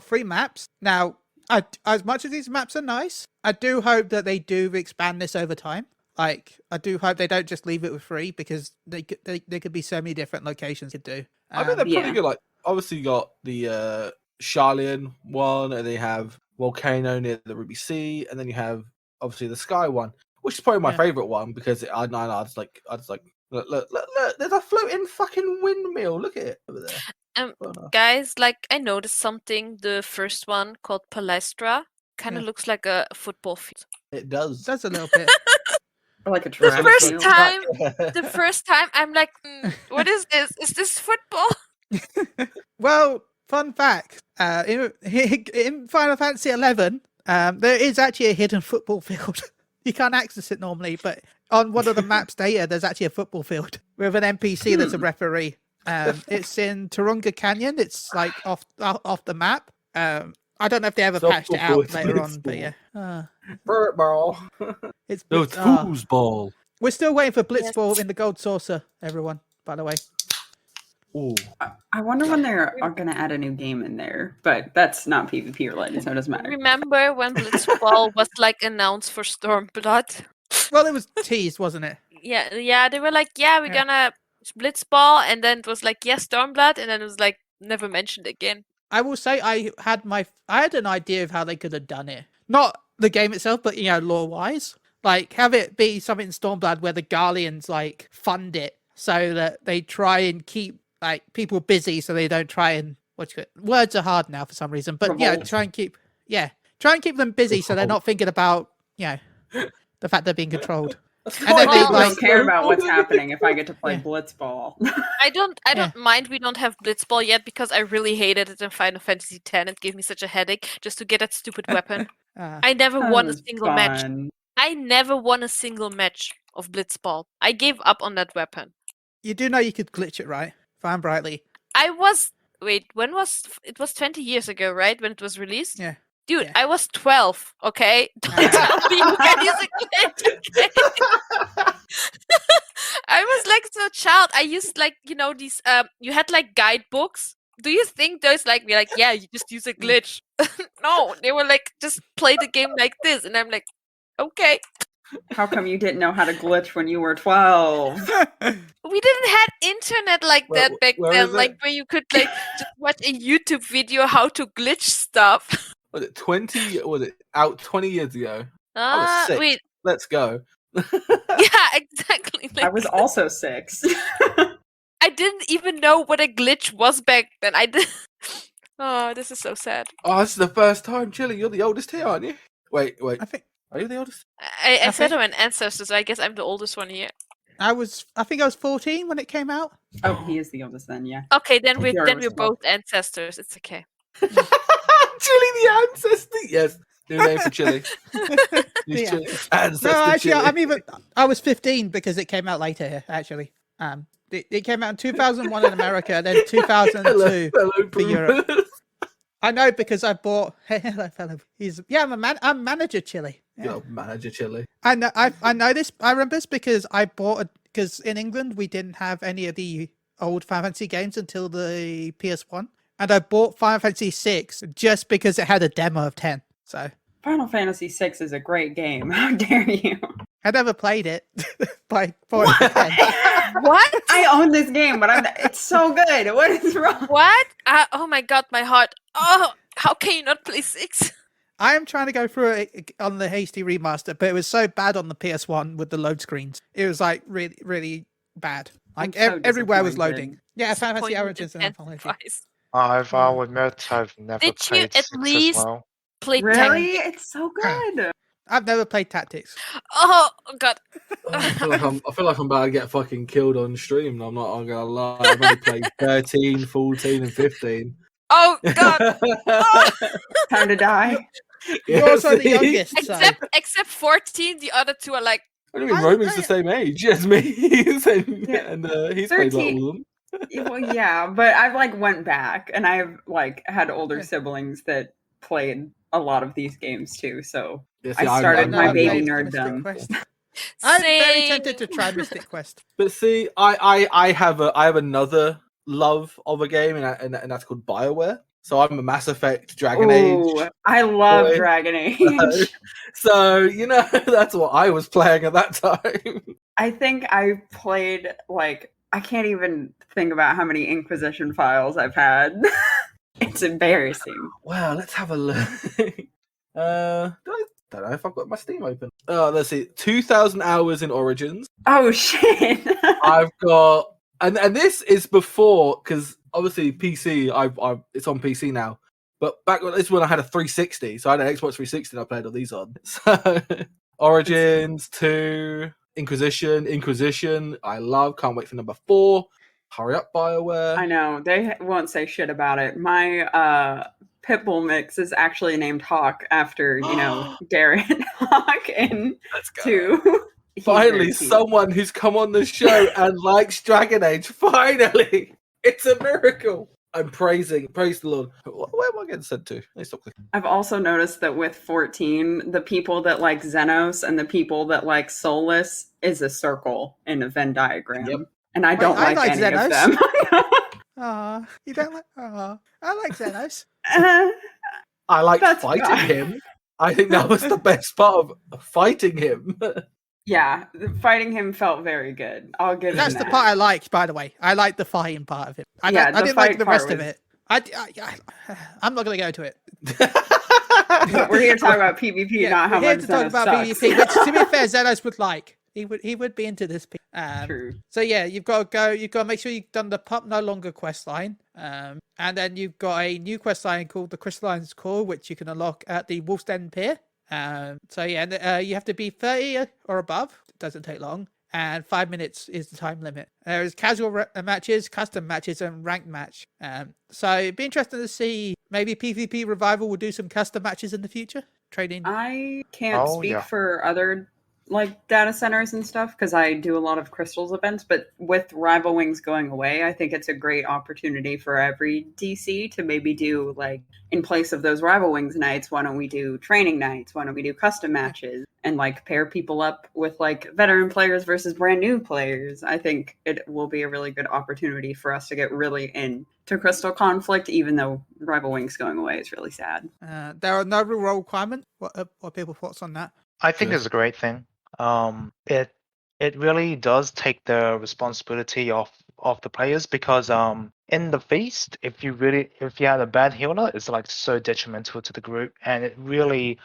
3 maps now. As much as these maps are nice, I do hope that they do expand this over time. Like, I do hope they don't just leave it with 3, because there could be so many different locations to do. I think they're pretty good. Like, obviously you got the Charlian one, and they have Volcano near the Ruby Sea, and then you have obviously the Sky one, which is probably my favorite one, because I just like look, there's a floating fucking windmill. Look at it over there. Guys, like, I noticed something. The first one called Palestra kind of looks like a football field. It does. It does a little bit. Or like a The first time I'm like, what is this? Is this football? Well, fun fact, in Final Fantasy 11, there is actually a hidden football field. You can't access it normally, but on one of the map's data, there's actually a football field with an NPC that's a referee. It's in Turunga Canyon. It's like off the map. I don't know if they ever patched it out later on, but yeah. Football. It's foosball. We're still waiting for Blitzball in the Gold Saucer, everyone, by the way. Ooh. I wonder when they're going to add a new game in there, but that's not PvP related, so it doesn't matter. Remember when Blitzball was like announced for Stormblood? Well, it was teased, wasn't it? Yeah, they were like, we're gonna Blitzball, and then it was like, Stormblood, and then it was like never mentioned again. I will say I had an idea of how they could have done it. Not the game itself, but lore-wise. Like, have it be something in Stormblood where the Garleans like fund it so that they try and keep like people busy, so they don't try and words are hard now for some reason, but try and keep them busy so they're not thinking about the fact they're being controlled. And then they don't care about what's happening if I get to play Blitzball. I don't mind we don't have Blitzball yet, because I really hated it in Final Fantasy X. It gave me such a headache just to get that stupid weapon. I never won a single match. I never won a single match of Blitzball. I gave up on that weapon. You do know you could glitch it, right? Fine brightly. When was it? Was 20 years ago, right? When it was released? Yeah. Dude, I was 12, okay? Don't tell me you can use a glitch, okay? I was like a child. I used like, these, you had like guidebooks. Do you think those like, be like, you just use a glitch? No, they were like, just play the game like this. And I'm like, okay. How come you didn't know how to glitch when you were 12? We didn't have internet like that back then, like where you could like just watch a YouTube video how to glitch stuff. Was it out 20 years ago? I was 6. Wait. Let's go. Yeah, exactly. I was also 6. I didn't even know what a glitch was back then. Oh, this is so sad. Oh, this is the first time, Chili. You're the oldest here, aren't you? Wait. Are you the oldest? I said I'm an ancestor, so I guess I'm the oldest one here. I think I was 14 when it came out. Oh, he is the oldest then, yeah. Okay, then we're both ancestors. It's okay. Chili the ancestor. Yes, new name for Chili. Chili. Ancestor. No, actually, Chili. I was 15 because it came out later here. Actually, it came out in 2001 in America, then 2002 for Europe. I know because I bought. Hello, fellow. I'm manager Chili. Yeah. You're manager Chili. I know this. I remember this because I bought because in England we didn't have any of the old Final Fantasy games until the PS1, and I bought Final Fantasy 6 just because it had a demo of 10. So Final Fantasy 6 is a great game. How dare you? I never played it. By what? I own this game, but it's so good. What is wrong? What? Oh my god, my heart. Oh, how can you not play 6? I am trying to go through it on the hasty remaster, but it was so bad on the PS1 with the load screens. It was like really, really bad. Like everywhere was loading. Yeah, Final Fantasy Disappointed Origins and Anthology. price. I'll admit I've never Did you played at 6 least as well. play Really? Tactics? It's so good. I've never played Tactics. Oh god. I feel like I'm about to get fucking killed on stream. I'm gonna lie. I've only played 13, 14, and 15. Oh god. Time to die. You're also the youngest, Except 14, the other two are like. I mean, Roman's the same age as me, and he's 13. played like all of them. Well, yeah, but I've like went back, and I've like had older siblings that played a lot of these games too. So I started my baby nerddom. I'm very tempted to try Mystic Quest. But see, I have another love of a game, and that's called BioWare. So I'm a Mass Effect Dragon Age. I love Dragon Age. So that's what I was playing at that time. I think I played like I can't even think about how many Inquisition files I've had. It's embarrassing. Wow, let's have a look. I don't know if I've got my Steam open. Oh, let's see. 2,000 hours in Origins. Oh shit! I've got, and this is before, because obviously PC, it's on PC now. But back this is when I had a 360, so I had an Xbox 360 and I played all these on. So Origins 2, Inquisition, I love. Can't wait for number 4. Hurry up, BioWare. I know they won't say shit about it. My Pitbull mix is actually named Hawk after Garrett Hawk in 2. Finally, someone who's come on the show and likes Dragon Age. Finally, it's a miracle. I'm praise the Lord. Where am I getting sent to? I've also noticed that with 14, the people that like Xenos and the people that like Soulless is a circle in a Venn diagram. Yep. And I don't like any Xenos. of them. Aw, you don't like? Aw, I like Xenos. I like fighting him. I think that was the best part of fighting him. Yeah, fighting him felt very good. I'll give That's him the that. part I liked, by the way. I liked the fighting part of it. I didn't like the rest of it. I'm not going to go into it. But we're here to talk about PvP, not how much Xenos sucks. We're here to talk about PvP, which, to be fair, Xenos would like. He would be into this. True. So yeah, you've got to make sure you've done the Pup No Longer quest line, and then you've got a new quest line called the Crystalline's Core, which you can unlock at the Wolf's Den Pier. So yeah, you have to be 30 or above. It doesn't take long, and 5 minutes is the time limit. There's casual matches, custom matches, and ranked match. So it'd be interesting to see maybe PvP Revival will do some custom matches in the future. Trading. I can't speak for other like data centers and stuff because I do a lot of Crystals events, but with Rival Wings going away, I think it's a great opportunity for every DC to maybe do like in place of those Rival Wings nights, why don't we do training nights? Why don't we do custom matches and like pair people up with like veteran players versus brand new players? I think it will be a really good opportunity for us to get really into Crystal conflict, even though Rival Wings going away is really sad. There are no role requirement. What are people's thoughts on that? I think it's a great thing. It really does take the responsibility of the players because in the feast, if you had a bad healer, it's like so detrimental to the group, and it really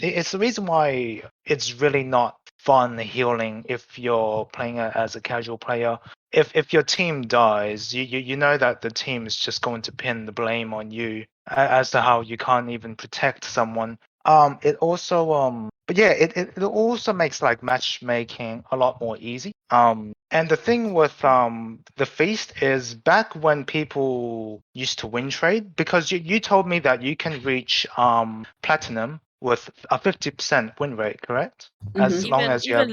it's the reason why it's really not fun healing if you're playing as a casual player. If your team dies, you know that the team is just going to pin the blame on you as to how you can't even protect someone. It also but yeah, it also makes like matchmaking a lot more easy. And the thing with the feast is back when people used to win trade, because you told me that you can reach platinum with a 50% win rate, correct? As long as you have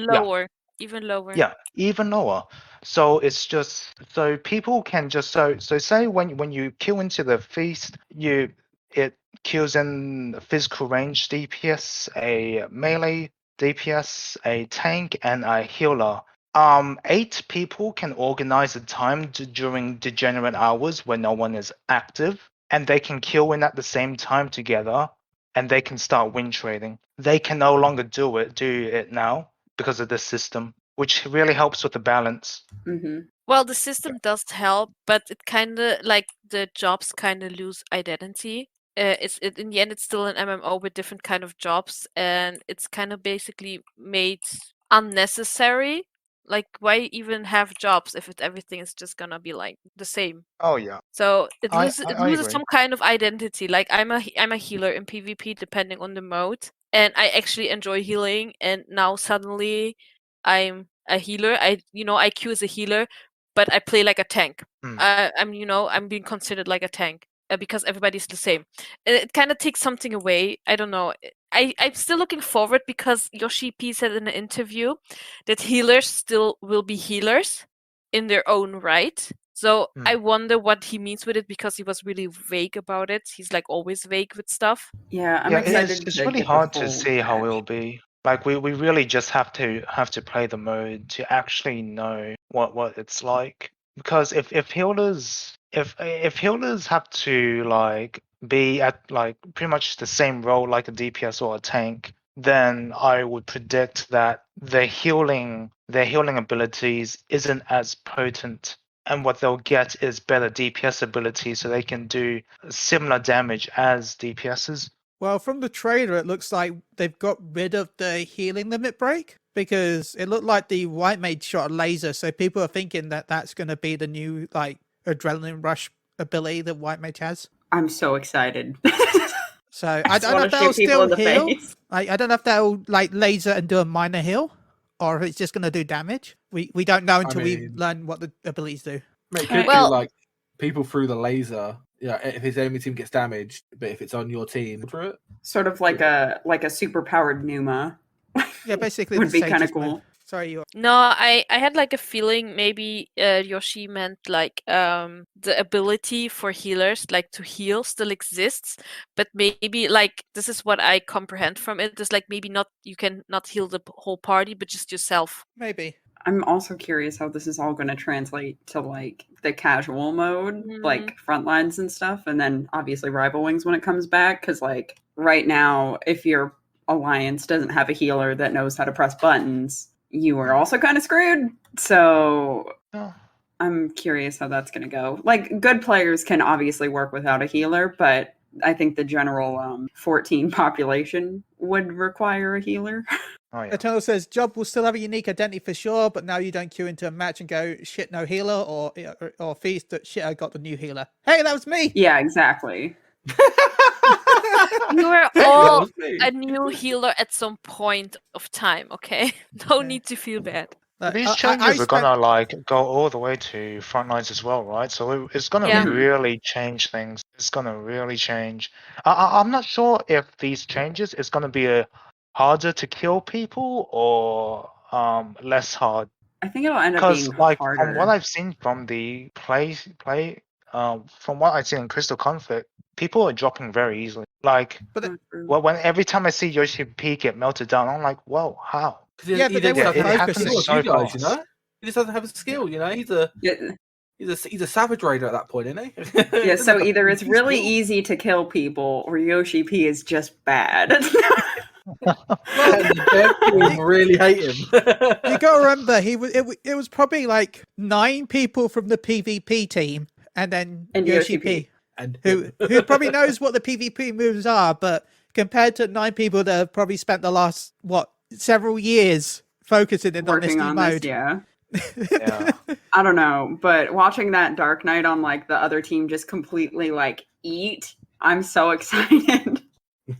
even lower. Yeah, even lower. So it's just so people can just so say when you kill into the feast, it kills in physical range DPS, a melee DPS, a tank, and a healer. 8 people can organize a time during degenerate hours when no one is active, and they can kill in at the same time together, and they can start win trading. They can no longer do it now because of the system, which really helps with the balance. Mm-hmm. Well, the system does help, but it kind of like the jobs kind of lose identity. In the end, it's still an MMO with different kind of jobs, and it's kind of basically made unnecessary Like, why even have jobs if everything is just gonna be like the same? Oh yeah. So it I loses agree. some kind of identity. Like I'm a healer in PvP depending on the mode, and I actually enjoy healing. And now suddenly I'm a healer. IQ is a healer, but I play like a tank. I'm being considered like a tank because everybody's the same. It kind of takes something away. I don't know. I'm still looking forward because Yoshi P said in an interview that healers still will be healers in their own right. So I wonder what he means with it because he was really vague about it. He's like always vague with stuff. Yeah, I'm excited. It's really hard to see how it'll be. Like we really just have to play the mode to actually know what it's like. Because if healers have to like be at like pretty much the same role like a DPS or a tank, then I would predict that their healing abilities isn't as potent, and what they'll get is better DPS ability, so they can do similar damage as DPSs. Well, from the trailer, it looks like they've got rid of the healing limit break because it looked like the white mage shot a laser, so people are thinking that that's going to be the new like adrenaline rush ability that white mage has. I'm so excited. So I don't know if they'll still heal. I don't know if they'll like laser and do a minor heal, or if it's just going to do damage. We don't know until we learn what the abilities do. It could be like people through the laser. Yeah, if his enemy team gets damaged, but if it's on your team, for it. Sort of like a super powered Numa. Yeah, basically would be kind of cool. Sorry, you. No, I had like a feeling maybe Yoshi meant like the ability for healers like to heal still exists, but maybe like this is what I comprehend from it. Is like maybe not you can not heal the whole party, but just yourself. Maybe. I'm also curious how this is all going to translate to like the casual mode, like Frontlines and stuff, and then obviously Rival Wings when it comes back. Because like right now, if your alliance doesn't have a healer that knows how to press buttons, you are also kind of screwed. So I'm curious how that's going to go. Like good players can obviously work without a healer, but I think the general 14 population would require a healer. Oh, yeah. Eternal says, Job will still have a unique identity for sure, but now you don't queue into a match and go, shit, no healer, or Feast that shit, I got the new healer. Hey, that was me! Yeah, exactly. You were all a new healer at some point of time, okay? No need to feel bad. These changes are gonna like go all the way to Frontlines as well, right? So it's gonna really change things. It's gonna really change. I'm not sure if these changes is gonna be harder to kill people or less hard. I think it'll end up being harder. From what I've seen from the play, from what I've seen in Crystal Conflict, people are dropping very easily. Like, when every time I see Yoshi P get melted down, I'm like, whoa, how? Yeah, but it happens so fast. You know, he just doesn't have a skill. You know, he's a savage raider at that point, isn't he? Yeah. So either it's really easy to kill people, or Yoshi P is just bad. The dev team really hate him. You gotta remember, it was probably like 9 people from the PvP team, and then Yoshi P, and who probably knows what the PvP moves are, but compared to 9 people that have probably spent the last several years focusing on this new mode. Yeah. I don't know, but watching that Dark Knight on like the other team just completely like eat, I'm so excited.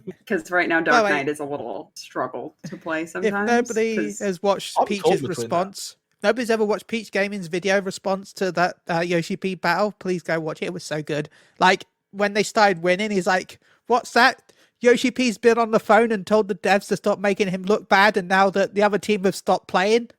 Because right now Dark Knight is a little struggle to play sometimes. If nobody has watched Peach's response, nobody's ever watched Peach Gaming's video response to that Yoshi P battle, please go watch it. It was so good. Like when they started winning, he's like, what's that? Yoshi P's been on the phone and told the devs to stop making him look bad, and now that the other team have stopped playing.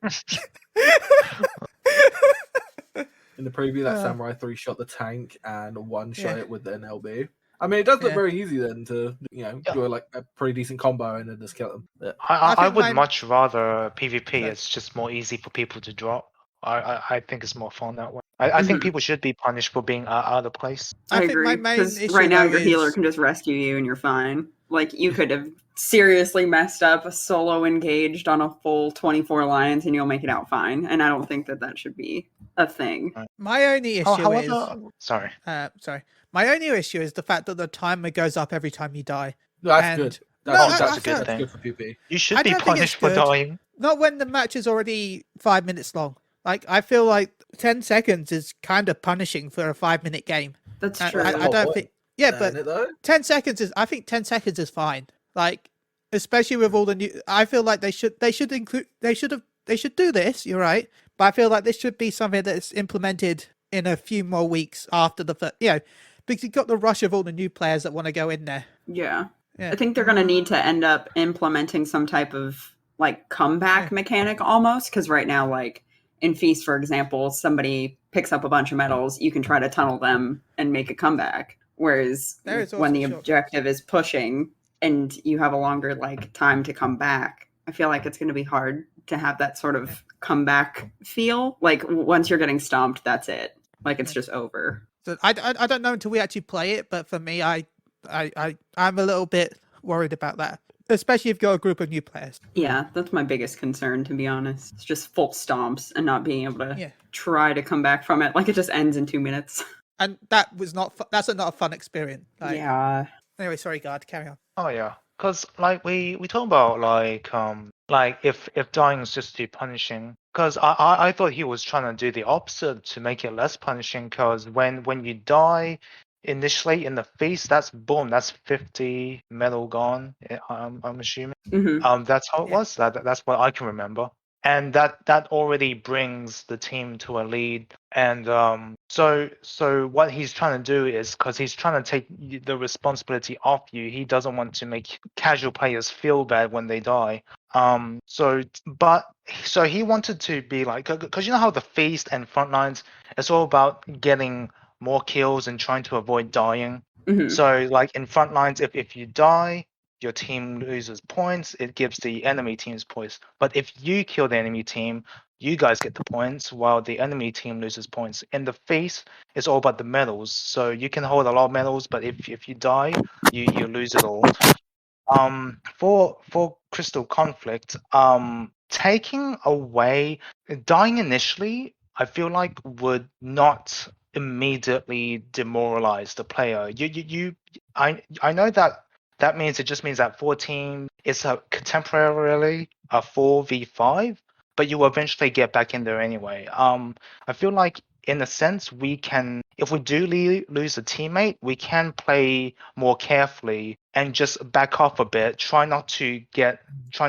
In the preview, that Samurai 3 shot the tank and 1 shot it with an LB. I mean, it does look very easy then to, do like a pretty decent combo and then just kill them. Yeah. I would much rather PvP. It's just more easy for people to drop. I think it's more fun that way. I think people should be punished for being out of place. I agree. Because right now your healer can just rescue you and you're fine. Like you could have seriously messed up a solo engaged on a full 24 alliance and you'll make it out fine. And I don't think that should be a thing. My only issue is... Sorry. My only issue is the fact that the timer goes up every time you die. No, that's good. That's a good thing. Good for PvP. You should be punished for dying. Not when the match is already 5 minutes long. Like, I feel like 10 seconds is kind of punishing for a 5-minute game. That's true. I don't think. Yeah, but 10 seconds is. I think 10 seconds is fine. Like, especially with all the new. I feel like they should include. They should do this. You're right, but I feel like this should be something that's implemented in a few more weeks after the first. Because you've got the rush of all the new players that want to go in there. Yeah. I think they're going to need to end up implementing some type of like comeback mechanic almost, because right now, like in Feast, for example, somebody picks up a bunch of medals, you can try to tunnel them and make a comeback. Whereas when the objective is pushing and you have a longer like time to come back, I feel like it's going to be hard to have that sort of comeback feel. Like once you're getting stomped, that's it. Like it's just over. So I don't know until we actually play it, but for me, I'm a little bit worried about that, especially if you've got a group of new players. Yeah, that's my biggest concern, to be honest. It's just full stomps and not being able to try to come back from it. Like it just ends in 2 minutes. And that was not. That's not a fun experience. Like, yeah. Anyway, sorry, God, carry on. Oh yeah, because like we talk about like if dying is just too punishing. Because I thought he was trying to do the opposite to make it less punishing. Because when you die initially in the feast, that's 50 medal gone. I'm assuming. Mm-hmm. That's how it was. That's what I can remember. And that already brings the team to a lead. And so what he's trying to do is, because he's trying to take the responsibility off you, he doesn't want to make casual players feel bad when they die. So he wanted to be like, because you know how the feast and frontlines, it's all about getting more kills and trying to avoid dying. Mm-hmm. So like in frontlines, if you die, your team loses points, it gives the enemy team's points. But if you kill the enemy team, you guys get the points while the enemy team loses points. In the feast, it's all about the medals. So you can hold a lot of medals, but if you die, you lose it all. For Crystal Conflict, taking away dying initially, I feel like would not immediately demoralize the player. I know that means it just means that 14 is temporarily a 4v5, but you will eventually get back in there anyway. I feel like in a sense we can, if we do lose a teammate, we can play more carefully and just back off a bit. Try not to die. Try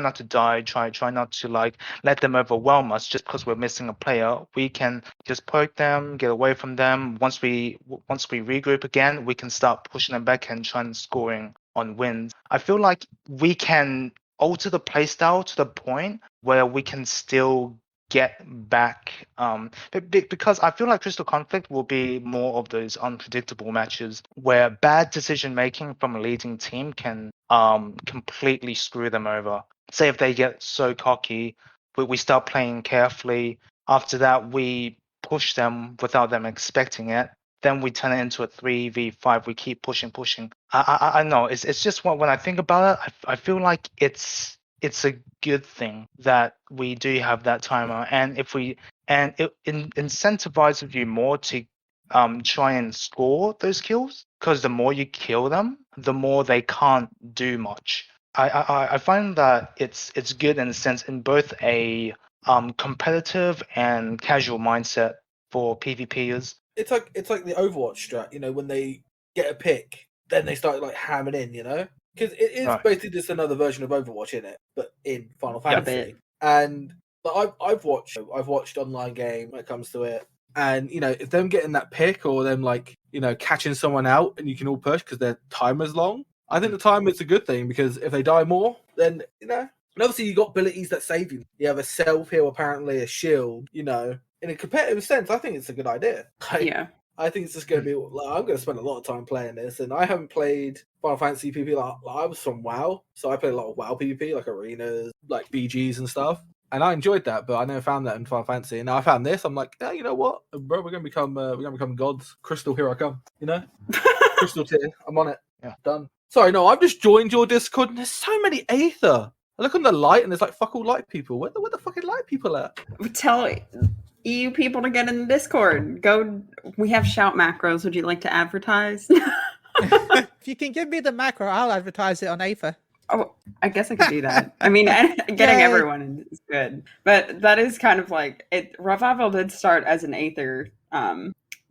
not to like let them overwhelm us just because we're missing a player. We can just poke them, get away from them. Once we regroup again, we can start pushing them back and trying scoring on wins. I feel like we can alter the playstyle to the point where we can still get back, because I feel like Crystal Conflict will be more of those unpredictable matches where bad decision making from a leading team can completely screw them over. Say if they get so cocky, we start playing carefully. After that, we push them without them expecting it. Then we turn it into a 3v5. We keep pushing. I know it's just when I think about it, I feel like it's a good thing that we do have that timer, and it incentivizes you more to try and score those kills, because the more you kill them, the more they can't do much. I find that it's good in a sense in both a competitive and casual mindset for PvPers. It's like the Overwatch strat, you know, when they get a pick, then they start like hammering in, you know, because it is basically just another version of Overwatch in it, but in Final Fantasy. And like, I've watched online game when it comes to it, and you know, if them getting that pick or them like, you know, catching someone out and you can all push because their timer's long, I think the timer's a good thing, because if they die more, then you know, and obviously you got abilities that save you. You have a self heal, apparently a shield, you know. In a competitive sense, I think it's a good idea. Like, I think it's just going to be. Like, I'm going to spend a lot of time playing this, and I haven't played Final Fantasy PvP. Like I was from WoW, so I played a lot of WoW PvP, like arenas, like BGs and stuff, and I enjoyed that. But I never found that in Final Fantasy, and now I found this. I'm like, yeah, you know what, bro, we're going to become gods. Crystal, here I come. You know, Crystal tier, I'm on it. Yeah, done. Sorry, no, I've just joined your Discord, and there's so many Aether. I look on the light, and there's like fuck all light people. Where the fucking light people at? Tell you people to get in the Discord. Go. We have shout macros. Would you like to advertise? If you can give me the macro, I'll advertise it on Aether. Oh, I guess I could do that. I mean, getting everyone is good, but that is kind of like it. Revival did start as an Aether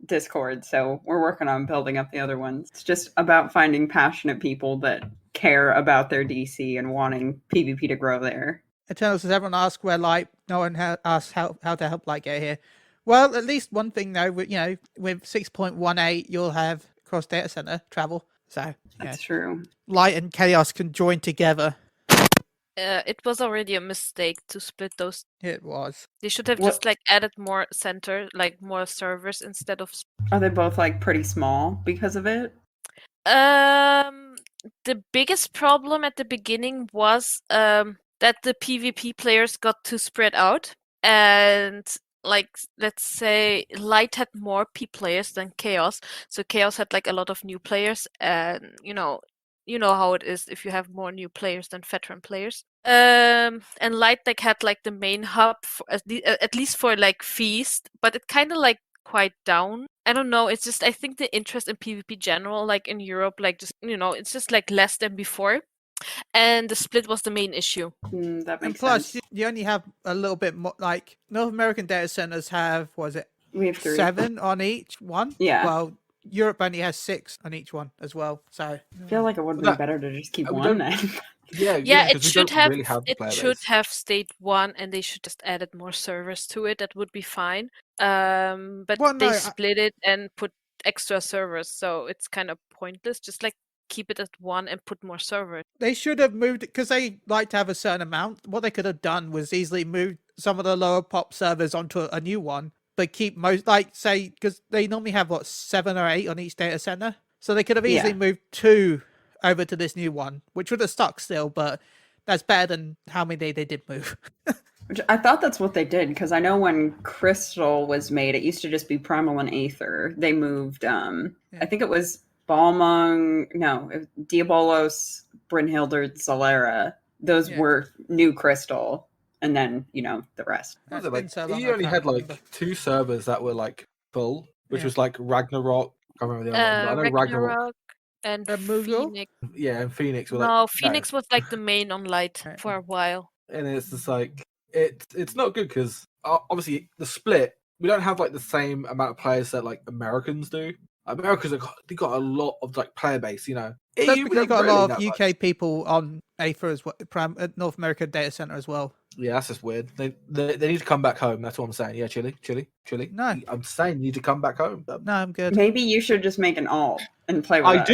Discord, so we're working on building up the other ones. It's just about finding passionate people that care about their DC and wanting PvP to grow there. Eternals, does everyone ask where Light? No one asks how to help Light get here. Well, at least one thing though, with 6.18, you'll have cross data center travel. So that's true. Light and Chaos can join together. It was already a mistake to split those. It was. They should have just added more center, more servers instead of. Are they both pretty small because of it? The biggest problem at the beginning was that the PvP players got too spread out, and let's say Light had more P players than Chaos, so Chaos had a lot of new players, and you know how it is if you have more new players than veteran players. And Light had the main hub for, at least for Feast, but it kind of quite down. I don't know. It's just I think the interest in PvP general, in Europe, it's just less than before. And the split was the main issue. That makes and plus, sense. you only have a little bit more. North American data centers have, we have 3. 7 on each one? Yeah. Well, Europe only has 6 on each one as well. So I feel like it would be better to just keep one then. Yeah, it should have. It should have stayed 1, and they should just added more servers to it. That would be fine. But they split it and put extra servers, so it's kind of pointless. Just keep it at 1 and put more servers. They should have moved it because they like to have a certain amount. What they could have done was easily move some of the lower pop servers onto a new one, but keep most say because they normally have 7 or 8 on each data center, so they could have easily moved 2 over to this new one, which would have stuck still, but that's better than how many they did move. Which I thought that's what they did, because I know when Crystal was made, it used to just be Primal and Aether. They moved, I think it was Diabolos, Brynhildr, Zalera. Those were new Crystal, and then, the rest. You only had 2 servers that were full, which was Ragnarok. I can't remember the other one, but I know Ragnarok. And Moogle? Phoenix. Yeah, and Phoenix were Phoenix was the main on Light for a while. And it's just it's not good because obviously the split, we don't have the same amount of players that Americans do. Americans they got a lot of player base, That's because you got a lot of UK people on Aether as well, North America data center as well. Yeah, that's just weird. They need to come back home. That's what I'm saying. Yeah, Chili. No, I'm saying you need to come back home. No, I'm good. Maybe you should just make an alt and play with us.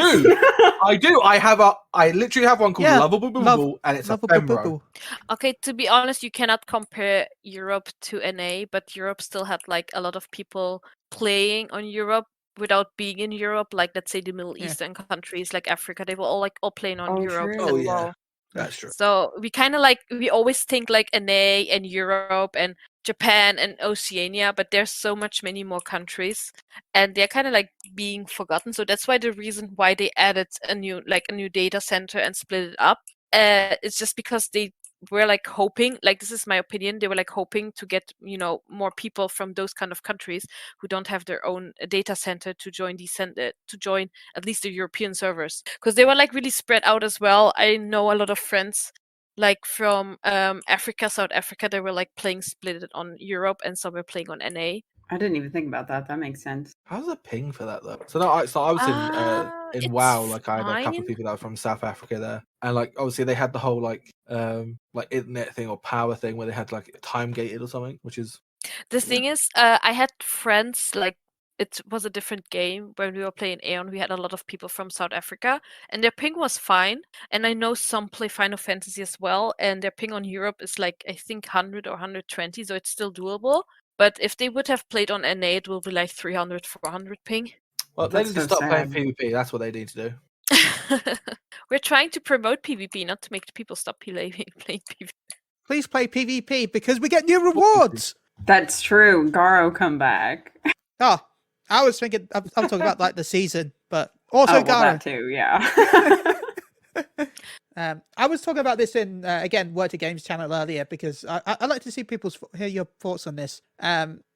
I do. I literally have one called Lovable Booble, and it's a Fembro. Okay, to be honest, you cannot compare Europe to NA, but Europe still had a lot of people playing on Europe without being in Europe. Let's say the Middle Eastern countries, Africa, they were all all playing on Europe. True. As well. That's true. So we kind of we always think NA and Europe and Japan and Oceania, but there's so many more countries, and they're kind of being forgotten. So that's why the reason why they added a new data center and split it up. It's just because they were hoping, this is my opinion, they were hoping to get more people from those kind of countries who don't have their own data center to join at least the European servers, because they were really spread out as well. I know a lot of friends from Africa, South Africa, they were playing split on Europe, and some were playing on NA. I didn't even think about that. That makes sense. How's the ping for that though? So I was in WoW. I had a couple of people that were from South Africa there, and obviously they had the whole internet thing or power thing where they had time gated or something, which is the thing is, I had friends it was a different game when we were playing Aeon. We had a lot of people from South Africa, and their ping was fine. And I know some play Final Fantasy as well, and their ping on Europe is I think 100 or 120, so it's still doable. But if they would have played on NA, it will be 300, 400 ping. Well, they need to stop playing PvP. That's what they need to do. We're trying to promote PvP, not to make people stop playing PvP. Please play PvP because we get new rewards. That's true. Garo, come back. Oh, I was thinking, I'm talking about the season, but also Garo. That too, yeah. I was talking about this in again Word to Games channel earlier because I like to see hear your thoughts on this.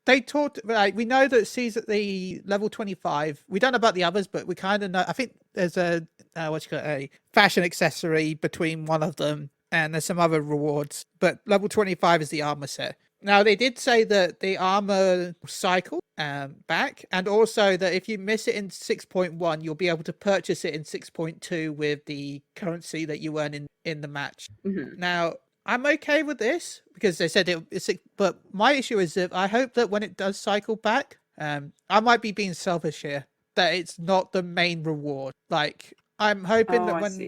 they talked like we know that the level 25. We don't know about the others, but we kind of know. I think there's a a fashion accessory between one of them, and there's some other rewards. But level 25 is the armor set. Now they did say that the armor cycle back, and also that if you miss it in 6.1, you'll be able to purchase it in 6.2 with the currency that you earn in the match. Mm-hmm. Now I'm okay with this because they said it's. But my issue is that I hope that when it does cycle back, I might be being selfish here, that it's not the main reward. Like I'm hoping that when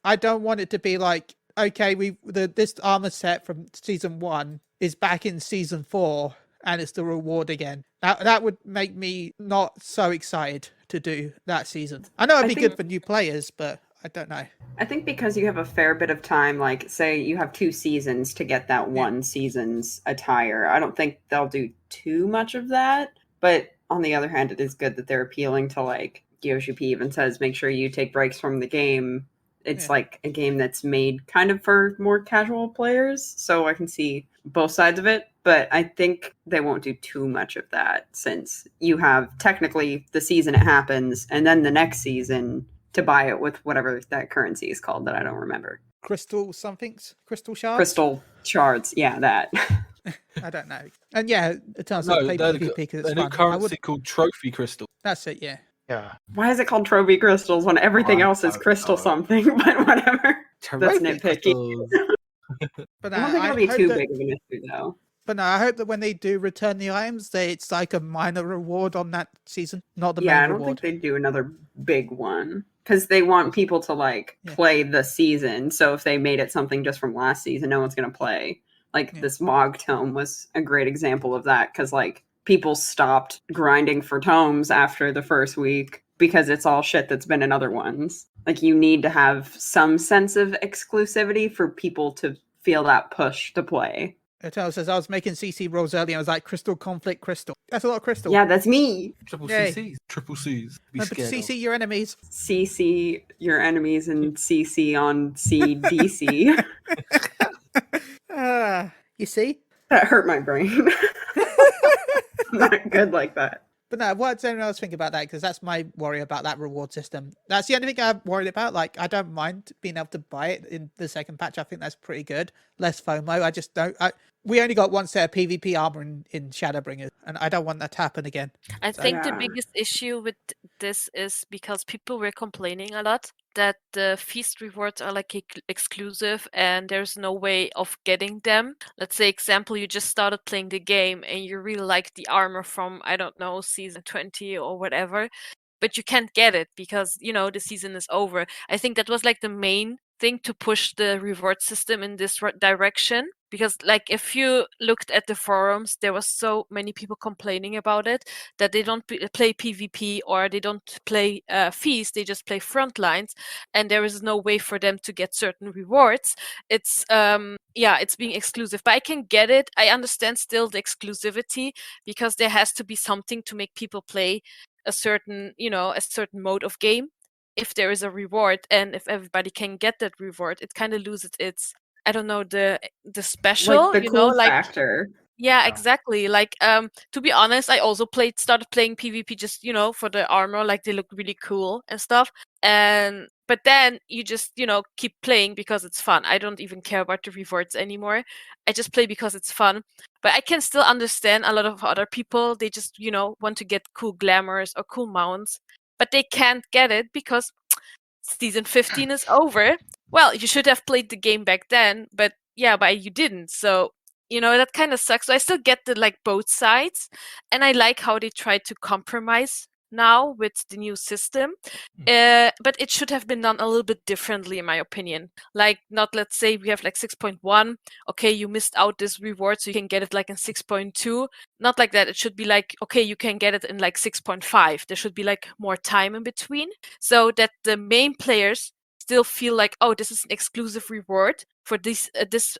I don't want it to be like, okay, this armor set from season 1 is back in season 4 and it's the reward again. That would make me not so excited to do that season. I know it'd be good for new players, but I don't know. I think because you have a fair bit of time, like say you have 2 seasons to get that one season's attire. I don't think they'll do too much of that. But on the other hand, it is good that they're appealing to, like, Yoshi P even says, make sure you take breaks from the game. It's like a game that's made kind of for more casual players. So I can see both sides of it. But I think they won't do too much of that since you have technically the season it happens and then the next season to buy it with whatever that currency is called that I don't remember. Crystal somethings? Crystal shards? Crystal shards, yeah, that. I don't know. And yeah, it turns out play PvP because it's fun. New currency called Trophy Crystal. That's it, yeah. Yeah. Why is it called Trophy Crystals when everything else is Crystal something? But whatever. That's nitpicky. But I don't think it'll be too big of an issue, though. But no, I hope that when they do return the items, it's like a minor reward on that season, not the main reward. Yeah, I don't think they do another big one. Because they want people to, like, play the season. So if they made it something just from last season, no one's going to play. Like, this Mog tome was a great example of that. Because, like, people stopped grinding for tomes after the first week because it's all shit that's been in other ones. Like, you need to have some sense of exclusivity for people to feel that push to play. Eternal says, I was making CC rolls earlier. I was like, Crystal, Conflict, Crystal. That's a lot of Crystal. Yeah, that's me. Triple CCs. Triple Cs. No, but CC your enemies. CC your enemies and CC on CDC. You see? That hurt my brain. I'm not good like that. But no, what does anyone else think about that? Because that's my worry about that reward system. That's the only thing I'm worried about. Like, I don't mind being able to buy it in the second patch. I think that's pretty good. Less FOMO. I just don't. We only got one set of PvP armor in Shadowbringers, and I don't want that to happen again. I think the biggest issue with this is because people were complaining a lot that the feast rewards are like exclusive and there's no way of getting them. Let's say, example, you just started playing the game and you really like the armor from, I don't know, season 20 or whatever, but you can't get it because, you know, the season is over. I think that was like the main thing to push the reward system in this direction. Because, like, if you looked at the forums, there was so many people complaining about it that they don't play PvP or they don't play Feast, they just play Frontlines, and there is no way for them to get certain rewards. It's it's being exclusive, but I can get it. I understand still the exclusivity because there has to be something to make people play a certain mode of game. If there is a reward and if everybody can get that reward, it kind of loses its, I don't know, the special, like the cool factor. Yeah, exactly. Like, to be honest, I also started playing PvP just, for the armor, like they look really cool and stuff. But then you just, keep playing because it's fun. I don't even care about the rewards anymore. I just play because it's fun. But I can still understand a lot of other people. They just, want to get cool glamours or cool mounts, but they can't get it because season 15 is over. Well, you should have played the game back then, but you didn't. So, that kind of sucks. So I still get both sides, and I like how they try to compromise now with the new system. But it should have been done a little bit differently, in my opinion. Like, not, let's say we have 6.1. Okay, you missed out this reward, so you can get it in 6.2. Not like that. It should be okay, you can get it in 6.5. There should be more time in between, so that the main players still feel oh, this is an exclusive reward for this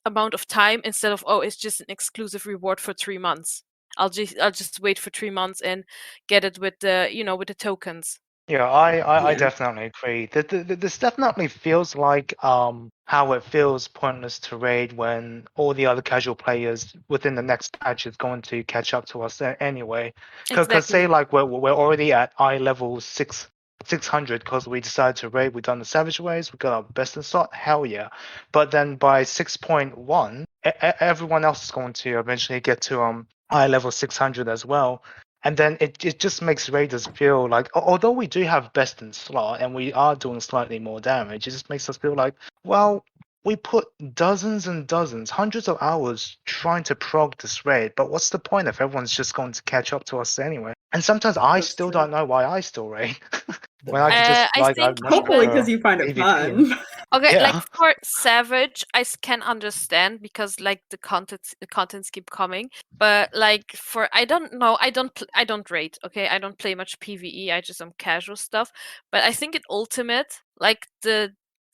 amount of time, instead of, oh, it's just an exclusive reward for 3 months. I'll just wait for 3 months and get it with the with the tokens. Yeah, I definitely agree. This definitely feels like how it feels pointless to raid when all the other casual players within the next patch is going to catch up to us anyway. Because say like we're already at eye level 600 because we decided to raid, we've done the Savage Ways, we got our best in slot, hell yeah. But then by 6.1, everyone else is going to eventually get to eye level 600 as well. And then it just makes raiders feel like, although we do have best in slot and we are doing slightly more damage, it just makes us feel like, well, we put dozens and dozens, hundreds of hours trying to prog this raid, but what's the point if everyone's just going to catch up to us anyway? And sometimes I still don't know why I still raid. When I could just hopefully because you find it fun. Okay, like for Savage, I can understand because like the contents keep coming. But like for I don't know, I don't raid. Okay, I don't play much PvE. I just casual stuff. But I think in Ultimate, like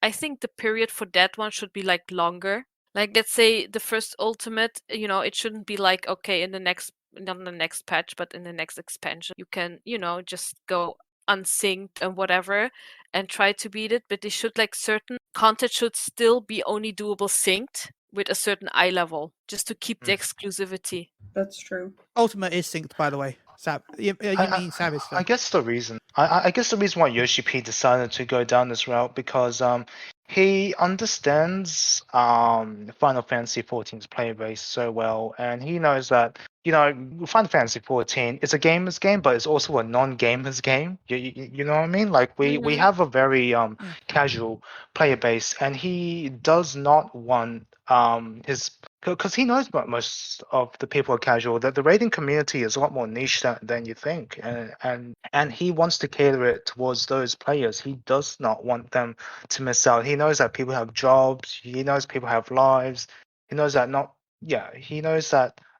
I think the period for that one should be like longer. Like let's say the first Ultimate, it shouldn't be like okay in the next not in the next patch, but in the next expansion, you can just go unsynced and whatever and try to beat it, but they should like certain content should still be only doable synced with a certain eye level just to keep the exclusivity. That's true. Ultimate is synced, by the way. You mean Savage? I guess the reason why Yoshi P decided to go down this route because he understands Final Fantasy XIV's player base so well, and he knows that Final Fantasy XIV is a gamer's game, but it's also a non-gamer's game. You know what I mean? Like we have a very casual player base, and he does not want his because he knows most of the people are casual, that the raiding community is a lot more niche than you think, and he wants to cater it towards those players. He does not want them to miss out. He knows that people have jobs. He knows people have lives. He knows that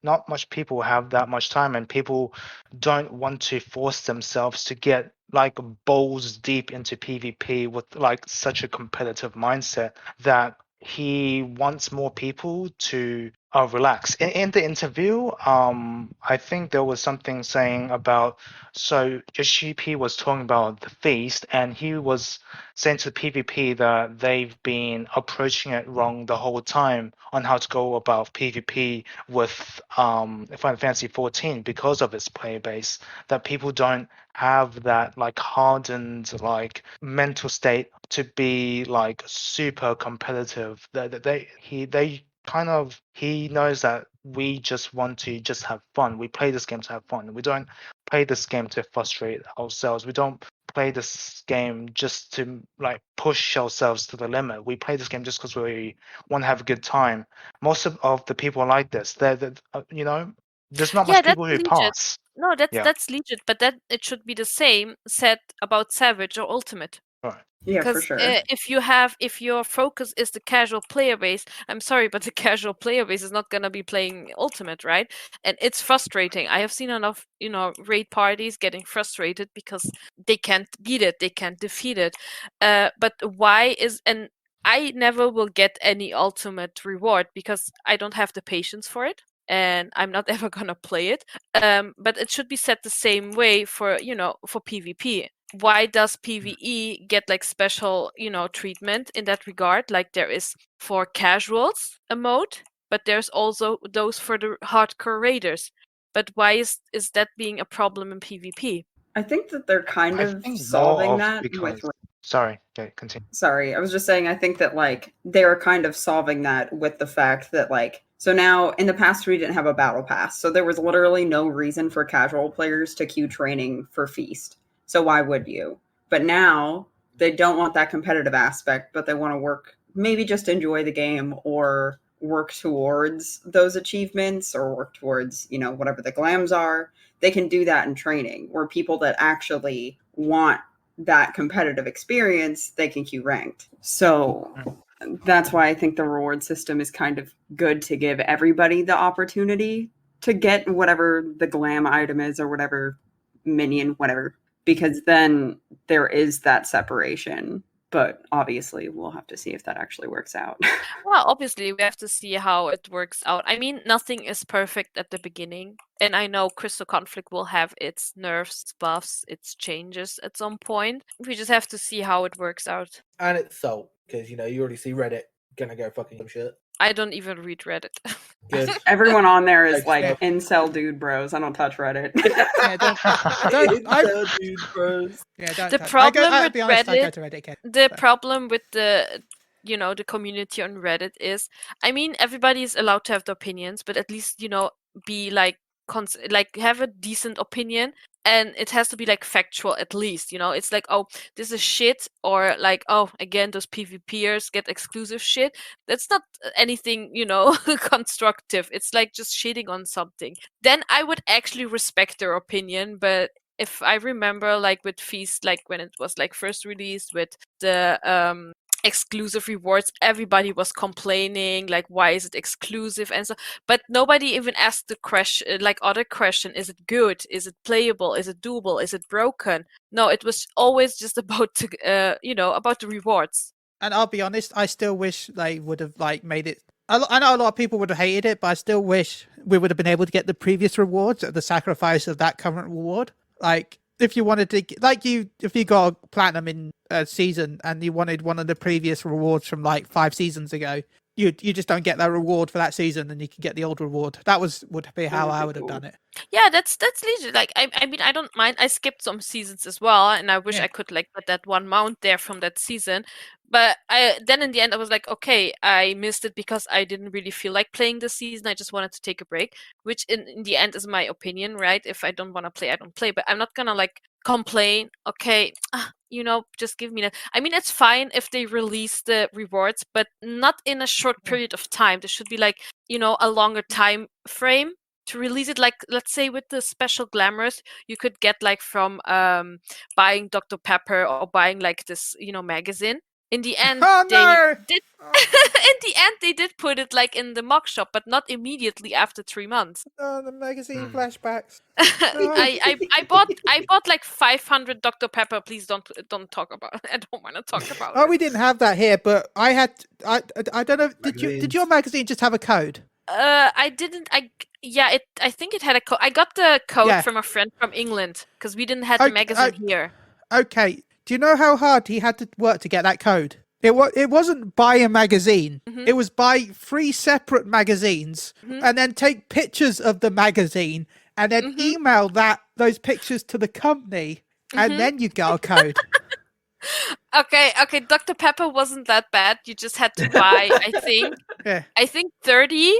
not much people have that much time, and people don't want to force themselves to get like balls deep into PvP with like such a competitive mindset that he wants more people to relax. In the interview, I think there was something saying about, so Yoshi was talking about the feast, and he was saying to PvP that they've been approaching it wrong the whole time on how to go about PvP with Final Fantasy XIV because of its player base, that people don't have that like hardened like mental state to be like super competitive. He knows that we just want to just have fun. We play this game to have fun. We don't play this game to frustrate ourselves. We don't play this game just to like push ourselves to the limit. We play this game just because we want to have a good time. Most of the people like this. There's not much people who pass. No, that's legit, but that it should be the same said about Savage or Ultimate. Right. Yeah, for sure. If your focus is the casual player base, I'm sorry, but the casual player base is not gonna be playing Ultimate, right? And it's frustrating. I have seen enough, raid parties getting frustrated because they can't beat it, they can't defeat it. But why and I never will get any Ultimate reward because I don't have the patience for it. And I'm not ever gonna play it. But it should be set the same way for for PvP. Why does PvE get like special treatment in that regard? Like there is for casuals a mode, but there's also those for the hardcore raiders. But why is that being a problem in PvP? I think that they're kind of solving that with. Sorry, okay, continue. Sorry, I was just saying I think that like they're kind of solving that with the fact that like so now in the past we didn't have a battle pass, so there was literally no reason for casual players to queue training for Feast. So why would you? But now they don't want that competitive aspect, but they want to work, maybe just enjoy the game or work towards those achievements or work towards, whatever the glams are. They can do that in training, where people that actually want that competitive experience, they can queue ranked. So that's why I think the reward system is kind of good to give everybody the opportunity to get whatever the glam item is or whatever minion, whatever, because then there is that separation. But obviously, we'll have to see if that actually works out. Well, obviously, we have to see how it works out. I mean, nothing is perfect at the beginning. And I know Crystal Conflict will have its nerfs, buffs, its changes at some point. We just have to see how it works out. And it's Salt, because, you already see Reddit gonna go fucking some shit. I don't even read Reddit. Good. Everyone on there is like incel dude bros. I don't touch Reddit. Yeah, Incel dude bros. Yeah, don't. The touch. problem I'll with be honest, I Reddit, go to Reddit again, the problem with the community on Reddit is, I mean, everybody is allowed to have their opinions, but at least be like have a decent opinion, and it has to be like factual at least. It's like, oh, this is shit, or like, oh, again, those PvPers get exclusive shit. That's not anything constructive. It's like just shitting on something. Then I would actually respect their opinion. But if I remember, like with Feast, like when it was like first released with the exclusive rewards, everybody was complaining, like, why is it exclusive? And so, but nobody even asked the question, like other question, is it good? Is it playable? Is it doable? Is it broken? No, it was always just about about the rewards. And I'll be honest, I still wish they would have like made it. I know a lot of people would have hated it, but I still wish we would have been able to get the previous rewards at the sacrifice of that current reward. Like, if you wanted to, if you got a platinum in a season and you wanted one of the previous rewards from like 5 seasons ago, you just don't get that reward for that season, and you can get the old reward. That would be how I would have done it. Yeah, that's legit. Like, I mean, I don't mind. I skipped some seasons as well, and I wish I could like get that one mount there from that season. But then in the end, I was like, okay, I missed it because I didn't really feel like playing this season. I just wanted to take a break, which in the end is my opinion, right? If I don't want to play, I don't play. But I'm not gonna like complain. Okay, just give me that. I mean, it's fine if they release the rewards, but not in a short period of time. There should be like, a longer time frame to release it. Like, let's say with the special glamours, you could get like from buying Dr. Pepper or buying like this, magazine. In the end, they did put it like in the mock shop, but not immediately after 3 months. Oh, the magazine flashbacks. I bought like 500 Dr. Pepper. Please don't talk about it. I don't want to talk about it. Oh, we didn't have that here, but I don't know. Did your magazine just have a code? I didn't. I think it had a code. I got the code from a friend from England because we didn't have the magazine here. Okay. Do you know how hard he had to work to get that code? It wasn't buy a magazine. Mm-hmm. It was buy 3 separate magazines and then take pictures of the magazine and then email those pictures to the company and then you got a code. Okay. Dr. Pepper wasn't that bad. You just had to buy, I think 30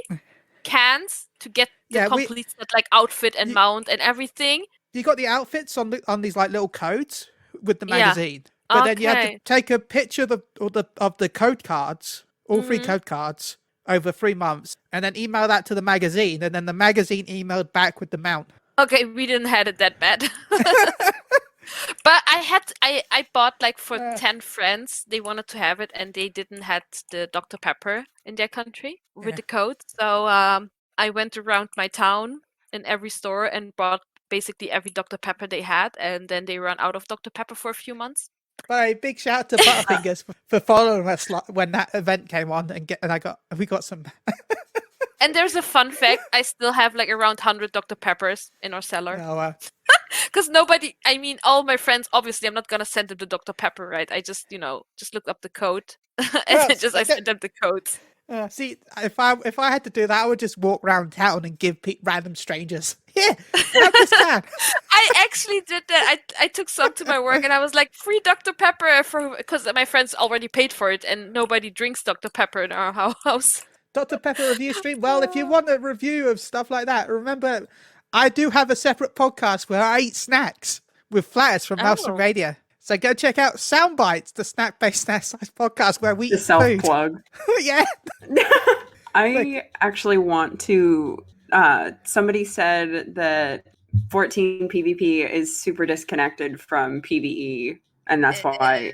cans to get the complete set, like outfit and mount and everything. You got the outfits on these like little codes with the magazine, but then you had to take a picture of the code cards, all 3 code cards over 3 months, and then email that to the magazine, and then the magazine emailed back with the mount. Okay, we didn't have it that bad. But I bought like for 10 friends. They wanted to have it, and they didn't have the Dr. Pepper in their country with the code. So I went around my town in every store and bought basically every Dr. Pepper they had, and then they ran out of Dr. Pepper for a few months. But a big shout out to Butterfingers for following us when that event came on, we got some. And there's a fun fact: I still have like around 100 Dr. Peppers in our cellar. Oh, because all my friends, obviously, I'm not gonna send them the Dr. Pepper, right? I just look up the code and I send them the codes. See, if I had to do that, I would just walk around town and give random strangers. Here, have this can. I actually did that. I took some to my work and I was like, free Dr. Pepper because my friends already paid for it and nobody drinks Dr. Pepper in our house. Dr. Pepper review stream. Well, if you want a review of stuff like that, remember, I do have a separate podcast where I eat snacks with Flatters from Mouse and Radio. So go check out Soundbites, the snack-based snack podcast where we eat self-plug. Yeah. I actually want to... somebody said that 14 PvP is super disconnected from PvE, and that's why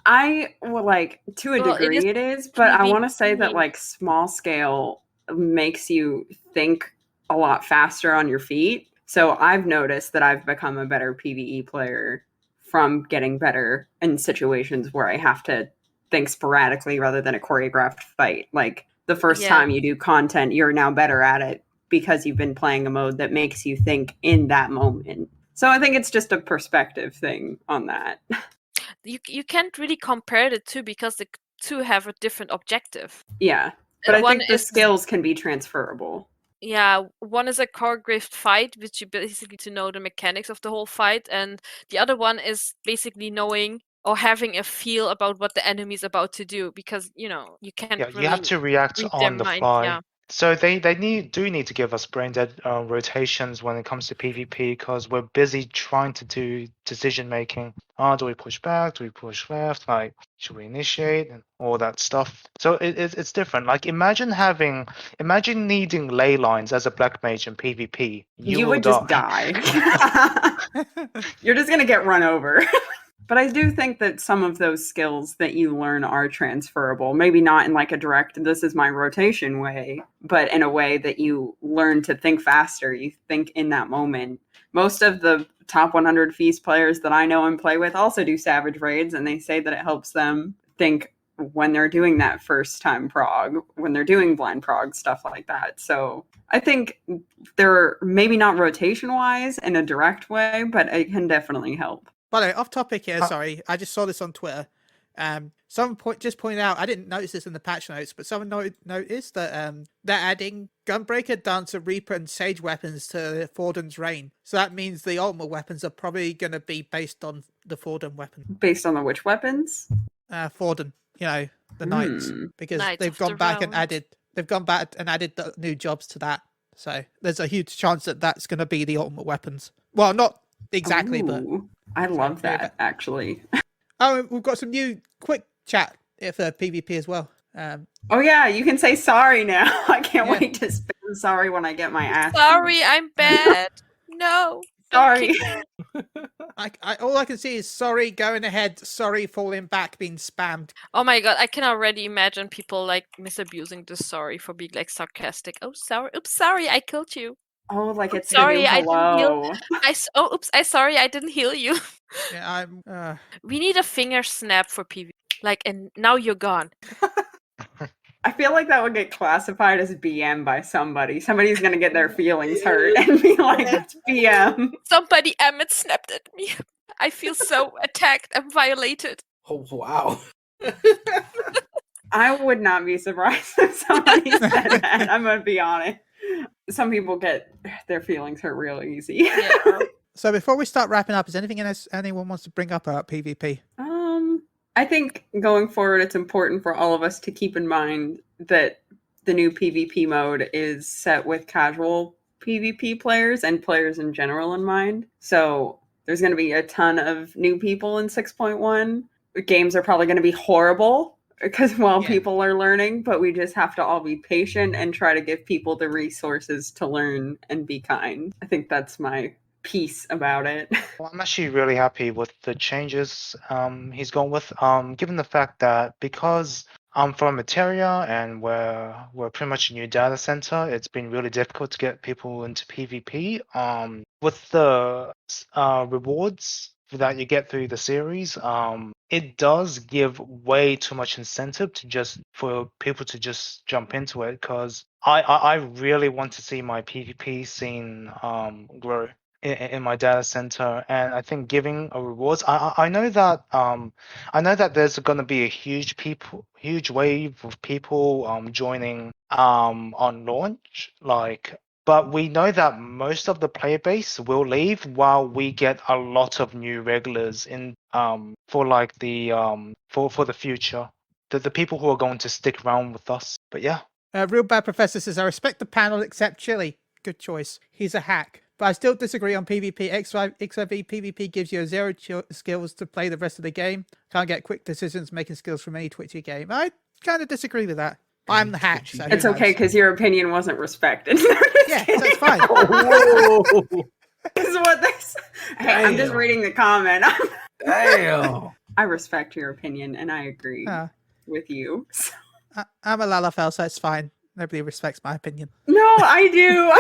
I will like to a degree it is, but I want to say that like small scale makes you think a lot faster on your feet. So I've noticed that I've become a better PvE player from getting better in situations where I have to think sporadically rather than a choreographed fight. Like the first time you do content, you're now better at it because you've been playing a mode that makes you think in that moment. So I think it's just a perspective thing on that. You can't really compare the two because the two have a different objective. Yeah, but I think the skills can be transferable. Yeah, one is a choreographed fight, which you basically to know the mechanics of the whole fight, and the other one is basically knowing or having a feel about what the enemy is about to do, because you can't. Yeah, really you have to react on the fly. Yeah. So they do need to give us brain dead rotations when it comes to PvP because we're busy trying to do decision making. Do we push back? Do we push left? Like, should we initiate and all that stuff? So it's different. Like, imagine needing ley lines as a black mage in PvP. You would just die. You're just gonna get run over. But I do think that some of those skills that you learn are transferable. Maybe not in like a direct, this is my rotation way, but in a way that you learn to think faster. You think in that moment. Most of the top 100 Feast players that I know and play with also do Savage Raids, and they say that it helps them think when they're doing that first time prog, when they're doing blind prog, stuff like that. So I think they're maybe not rotation-wise in a direct way, but it can definitely help. By the way, off topic here, sorry, I just saw this on Twitter. Someone just pointed out, I didn't notice this in the patch notes, but someone noticed that they're adding Gunbreaker, Dancer, Reaper, and Sage weapons to Forden's Reign. So that means the ultimate weapons are probably going to be based on the Forden weapon. Based on the which weapons? Forden, the knights, because they've gone back and added the new jobs to that. So there's a huge chance that that's going to be the ultimate weapons. Well, not exactly, but I love that actually. Oh, we've got some new quick chat for PvP as well. Oh yeah, you can say sorry now. I can't wait to spam sorry when I get my ass. Sorry, I'm bad. No. Sorry. All I can see is sorry going ahead, sorry falling back, being spammed. Oh my god, I can already imagine people like misusing the sorry for being like sarcastic. Oh sorry, oops, sorry, I killed you. Oh, like it's sorry, the new hello. Sorry, I didn't heal you. Yeah, We need a finger snap for PvP. Like, and now you're gone. I feel like that would get classified as BM by somebody. Somebody's gonna get their feelings hurt and be like, "That's BM." Somebody Emmett snapped at me. I feel so attacked and violated. Oh wow. I would not be surprised if somebody said that. I'm gonna be honest. Some people get their feelings hurt real easy. Yeah. So before we start wrapping up, is anything else anyone wants to bring up about PvP? I think going forward, it's important for all of us to keep in mind that the new PvP mode is set with casual PvP players and players in general in mind. So there's going to be a ton of new people in 6.1. Games are probably going to be horrible because people are learning, but we just have to all be patient and try to give people the resources to learn and be kind. I think that's my piece about it. Well, I'm actually really happy with the changes he's gone with, given the fact that because I'm from Materia and we're pretty much a new data center, it's been really difficult to get people into PvP. With the rewards that you get through the series, it does give way too much incentive for people to just jump into it, because I really want to see my PvP scene grow in my data center, and I think giving a rewards. I know that there's going to be a huge wave of people joining on launch, but we know that most of the player base will leave while we get a lot of new regulars in for the future. The people who are going to stick around with us. But yeah. Real Bad Professor says, I respect the panel except Chili. Good choice. He's a hack. But I still disagree on PvP. XIV PvP gives you 0 skills to play the rest of the game. Can't get quick decisions making skills from any Twitchy game. I kind of disagree with that. I'm the hack. So it's okay because your opinion wasn't respected. Yeah, so it's fine. This is what they say. Hey, I'm just reading the comment. Damn. I respect your opinion and I agree with you. I'm a Lalafell, so it's fine. Nobody respects my opinion. No, I do.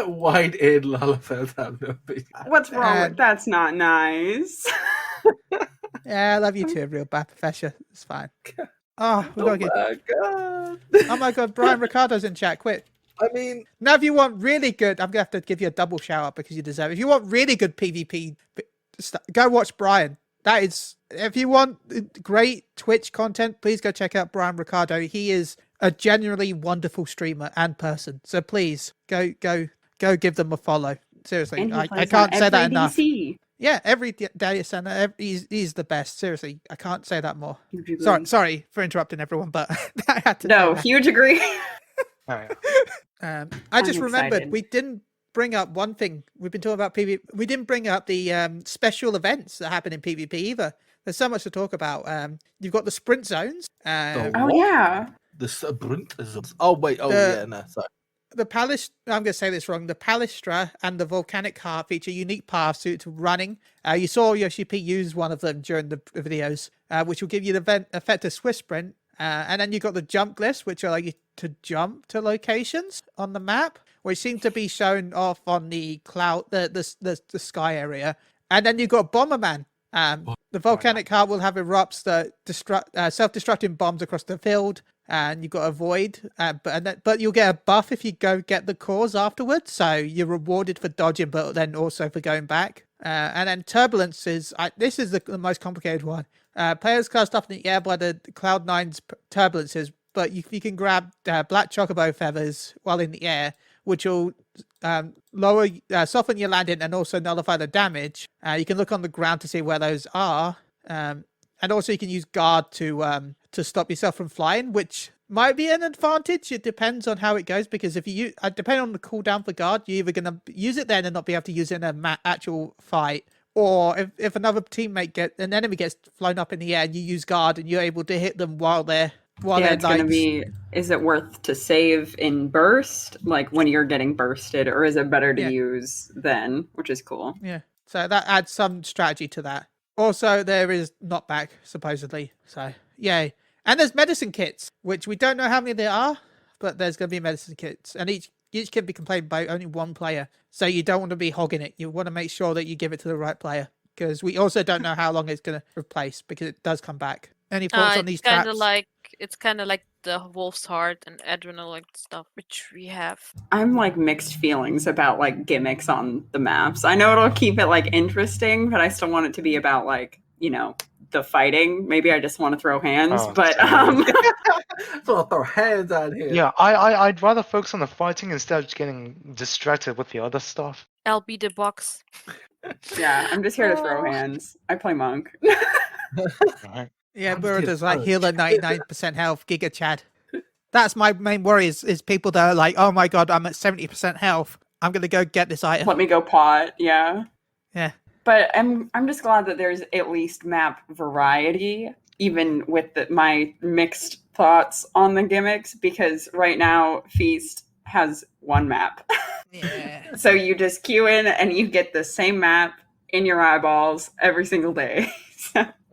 Wide-eared Lalafels have no opinion. What's wrong with that's not nice. Yeah, I love you too, real bad professor. It's fine. Oh, we gotta get. God. Oh my god, Brian Ricardo's in chat. Quick. I mean, now if you want really good, I'm gonna have to give you a double shout out because you deserve it. If you want really good PvP, go watch Brian. That is, if you want great Twitch content, please go check out Brian Ricardo. He is a genuinely wonderful streamer and person. So please go give them a follow. Seriously, I can't say that enough. DC. Yeah, every data center, he's the best. Seriously, I can't say that more. Sorry for interrupting everyone, but I had to. No, huge agree. I just remembered we didn't bring up one thing. We've been talking about PvP. We didn't bring up the special events that happen in PvP either. There's so much to talk about. You've got the sprint zones. Oh yeah. The sprint zones. Oh wait. Oh yeah. No, sorry. The Palist, I'm going to say this wrong. The Palistra and the Volcanic Heart feature unique paths to running. You saw Yoshi P use one of them during the videos, which will give you the effect of Swift Sprint. And then you got the jump glyphs, which allow you to jump to locations on the map, which seem to be shown off on the cloud, the sky area. And then you got Bomberman. The Volcanic Heart will have erupts that self-destructing bombs across the field. And you've got to avoid, but you'll get a buff if you go get the cores afterwards. So you're rewarded for dodging, but then also for going back. And then turbulence is this is the most complicated one. Players cast off in the air by the Cloud9's turbulences, but you can grab black chocobo feathers while in the air, which will soften your landing and also nullify the damage. You can look on the ground to see where those are. And also you can use guard to stop yourself from flying, which might be an advantage. It depends on how it goes, because if you depending on the cooldown for guard, you're either going to use it then and not be able to use it in an actual fight, or if another teammate an enemy gets flown up in the air and you use guard and you're able to hit them while they're it's going to be, is it worth to save in burst, like when you're getting bursted, or is it better to use then, which is cool. Yeah, so that adds some strategy to that. Also, there is knockback, supposedly. So, yay. And there's medicine kits, which we don't know how many there are, but there's going to be medicine kits. And each can be played by only one player. So you don't want to be hogging it. You want to make sure that you give it to the right player. Because we also don't know how long it's going to replace, because it does come back. Any thoughts on these traps? It's kind of like the Wolf's Heart and Adrenaline stuff, which we have. I'm like mixed feelings about like gimmicks on the maps. I know it'll keep it like interesting, but I still want it to be about like, the fighting. Maybe I just want to throw hands, but throw hands out here. Yeah, I'd rather focus on the fighting instead of just getting distracted with the other stuff. I'll be the box. Yeah, I'm just here to throw hands. I play monk. Right. Yeah, Burita's like healer 99% health, Giga Chad. That's my main worry is people that are like, oh my god, I'm at 70% health. I'm gonna go get this item. Let me go pot, yeah. Yeah. But I'm just glad that there's at least map variety, even with my mixed thoughts on the gimmicks, because right now Feast has one map. Yeah. So you just queue in and you get the same map in your eyeballs every single day.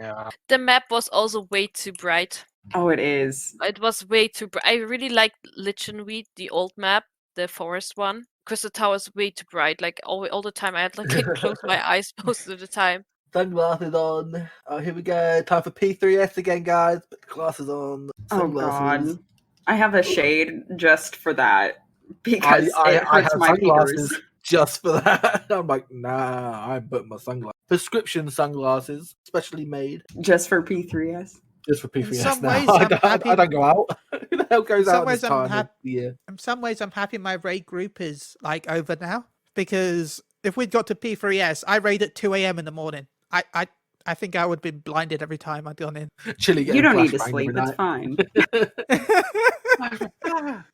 Yeah. The map was also way too bright. Oh, it is. It was way too bright. I really liked Lichenweed, the old map, the forest one. Crystal Tower is way too bright. Like all the time, I had like close my eyes most of the time. Sunglasses on. Oh, here we go. Time for P3S again, guys. Put the glasses on. Sunglasses. Oh god, I have a shade just for that because it hurts my fingers. Just for that. I'm like, nah, I'm putting my sunglasses. Prescription sunglasses, specially made. Just for P3S? Just for P3S. In some now. ways, I don't go out. Who the hell goes out this time of the year? In some ways, I'm happy my raid group is like over now, because if we'd got to P3S, I raid at 2 a.m. in the morning. I think I would have been blinded every time I'd gone in. Chilly. You don't need to sleep. It's fine.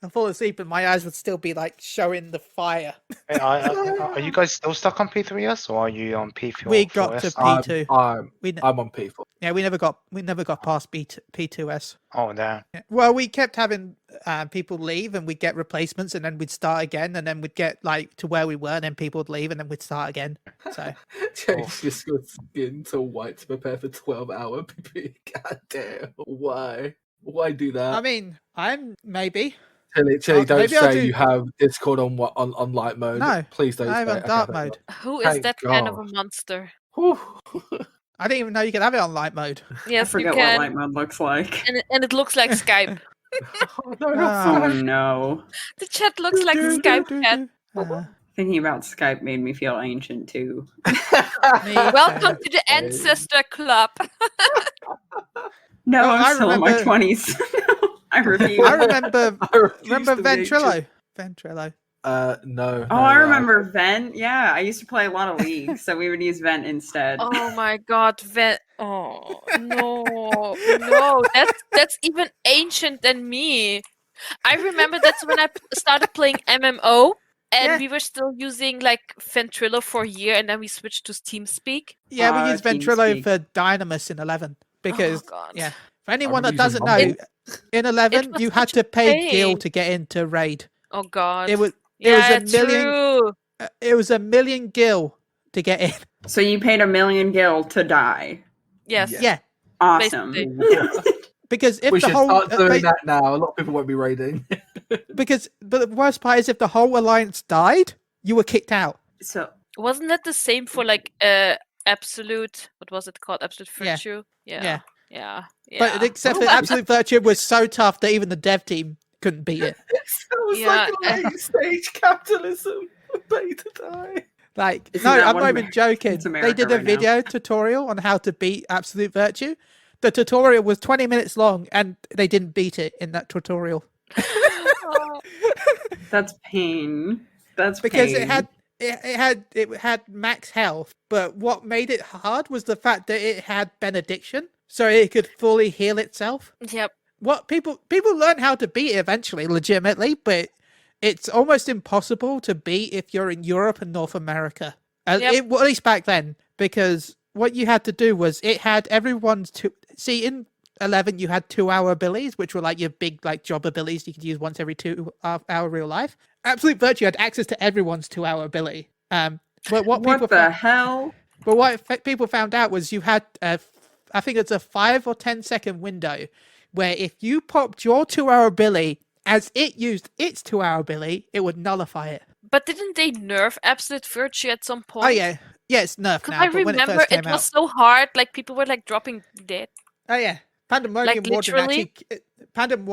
I fall asleep and my eyes would still be like showing the fire. Hey, are you guys still stuck on P3S, or are you on P4? We got to P2. I'm on P4. Yeah, we never got past P2S. Oh, damn. Yeah. Well, we kept having people leave, and we'd get replacements, and then we'd start again, and then we'd get like to where we were, and then people would leave, and then we'd start again. So change your skin to white to prepare for 12-hour PP. God damn. Why do that? I mean, I'm maybe. Chili, don't say you have Discord on light mode. No, please don't. I have on dark mode. Who is that kind of a monster? I didn't even know you could have it on light mode. Yes, I forget what light mode looks like. And it looks like Skype. Oh no. The chat looks like the Skype chat. Thinking about Skype made me feel ancient too. Welcome to the Ancestor Club. No, I'm still in my 20s. I refuse. I remember Ventrilo. No. Oh, I remember Vent. Yeah, I used to play a lot of League, so we would use Vent instead. Oh my god, Vent. Oh no, that's even ancient than me. I remember that's when I started playing MMO, and we were still using like Ventrilo for a year, and then we switched to TeamSpeak. Yeah, we used Ventrilo for Dynamis in 11 because for anyone that doesn't know, in 11 you had to pay Gil to get into raid. Oh god, it was a million. It was 1 million Gil to get in. So you paid 1 million Gil to die. Yes. Yeah. Awesome. Because if we the should whole start doing that now, a lot of people won't be raiding. But the worst part is if the whole alliance died, you were kicked out. So wasn't that the same for like Absolute? What was it called? Absolute Virtue. Yeah. But except that Absolute Virtue was so tough that even the dev team couldn't beat it. It was like a late stage capitalism. Pay to die. Like, no, I'm not even joking. They did a video tutorial on how to beat Absolute Virtue. The tutorial was 20 minutes long, and they didn't beat it in that tutorial. That's pain. That's because pain. it had max health, but what made it hard was the fact that it had benediction, so it could fully heal itself. Yep. What people learn how to beat it eventually, legitimately, but it's almost impossible to beat if you're in Europe and North America. At least back then, because what you had to do was it had everyone's in 11 you had 2-hour abilities, which were like your big like job abilities you could use once every 2 hour real life. Absolute Virtue had access to everyone's 2-hour ability. But what the hell? But what people found out was you had I think it's a 5 or 10 second window where if you popped your 2-hour ability as it used its 2-hour ability, it would nullify it. But didn't they nerf Absolute Virtue at some point? Oh yeah, it's nerfed now. I remember it was so hard, like people were like dropping dead. Oh yeah, Pandemonium Warden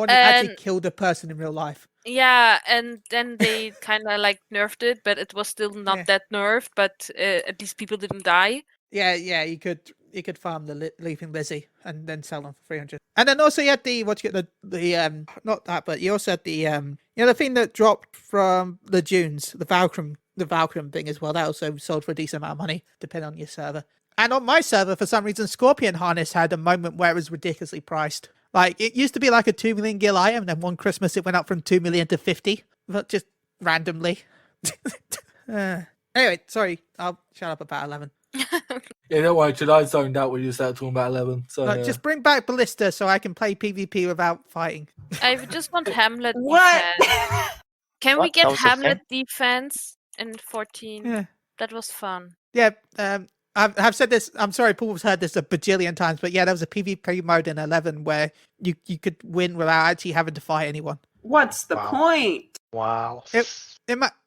actually killed a person in real life. Yeah, and then they kind of like nerfed it, but it was still not that nerfed. But at least people didn't die. Yeah, you could farm the Leaping Lizzie and then sell them for 300. And then also you had not that, but you also had the thing that dropped from the Dunes, the Valkyrie thing as well. That also sold for a decent amount of money, depending on your server. And on my server, for some reason, Scorpion Harness had a moment where it was ridiculously priced. Like, it used to be like a 2 million Gil item, and then one Christmas it went up from 2 million to 50, but just randomly. Anyway, sorry, I'll shut up about 11. Yeah, don't worry, I zoned out when you started talking about 11. So just bring back Ballista so I can play PvP without fighting. I just want Hamlet What? defense. Can we get Hamlet defense in 14? Yeah. That was fun. Yeah, I've said this, I'm sorry, Paul's heard this a bajillion times, but yeah, there was a PvP mode in 11 where you could win without actually having to fight anyone. What's the point? Wow. It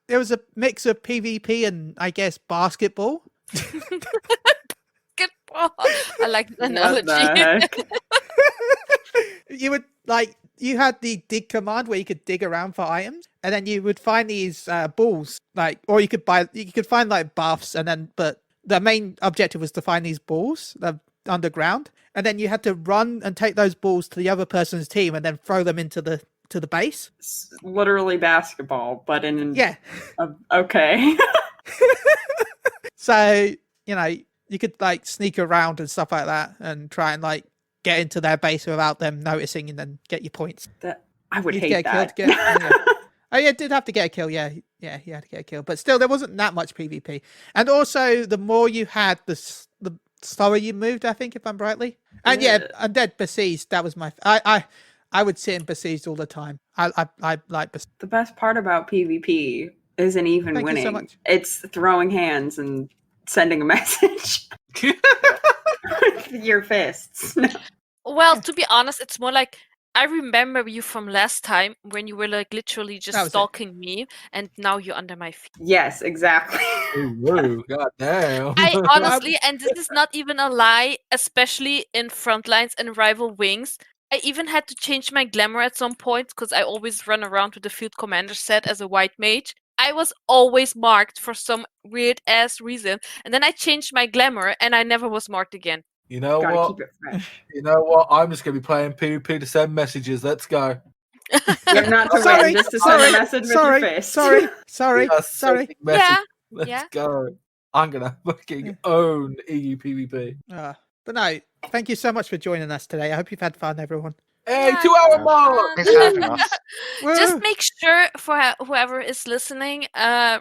was a mix of PvP and, I guess, basketball. Basketball. I like the analogy. You had the dig command where you could dig around for items, and then you would find these balls, or you could find like buffs, but the main objective was to find these balls underground, and then you had to run and take those balls to the other person's team and then throw them into the base. It's literally basketball, but in okay. So, you could like sneak around and stuff like that and try and like get into their base without them noticing and then get your points. I would hate that. Oh yeah, did have to get a kill. Yeah, you had to get a kill. But still, there wasn't that much PvP. And also, the more you had, the slower you moved, I think, if I'm rightly. And Undead Besieged, that was my... I would sit in Besieged all the time. I like Besieged. The best part about PvP isn't even Thank winning. you so much. It's throwing hands and sending a message. With your fists. Well, to be honest, it's more like I remember you from last time when you were like literally just stalking me, and now you're under my feet. Yes, exactly. Whoa, god damn. I honestly, and this is not even a lie, especially in Frontlines and Rival Wings, I even had to change my glamour at some point because I always run around with the Field Commander set as a white mage. I was always marked for some weird ass reason, and then I changed my glamour and I never was marked again. You know Gotta what? keep it fresh. You know what? I'm just gonna be playing PvP to send messages. Let's go. Yeah, not to win, just to send a message with your face. Sorry. Yeah. Let's go. I'm gonna fucking own EU PvP. But no, thank you so much for joining us today. I hope you've had fun, everyone. Hey, 2 hour mark! Thanks for having us. Just make sure for whoever is listening,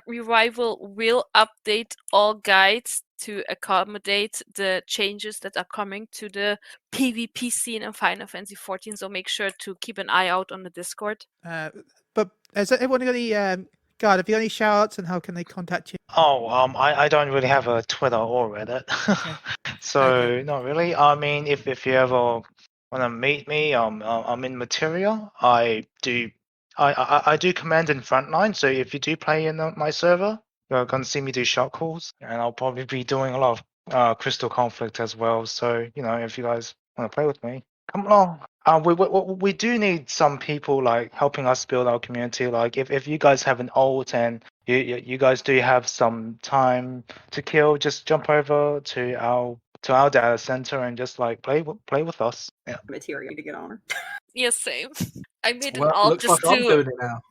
Revival will update all guides to accommodate the changes that are coming to the PvP scene in Final Fantasy XIV. So make sure to keep an eye out on the Discord. But has everyone got any? God, have you got any shout-outs and how can they contact you? Oh, I don't really have a Twitter or Reddit, so not really. I mean, if you ever want to meet me, I'm in Materia. I do command in Frontline. So if you do play in my server, you're gonna see me do shot calls, and I'll probably be doing a lot of Crystal Conflict as well. So if you guys want to play with me, come along. We do need some people like helping us build our community. Like if you guys have an ult and you guys do have some time to kill, just jump over to our data center and just like play with us. Yeah. Material to get on her. Yes, same. I made an Well, alt looks just like I'm to doing it now.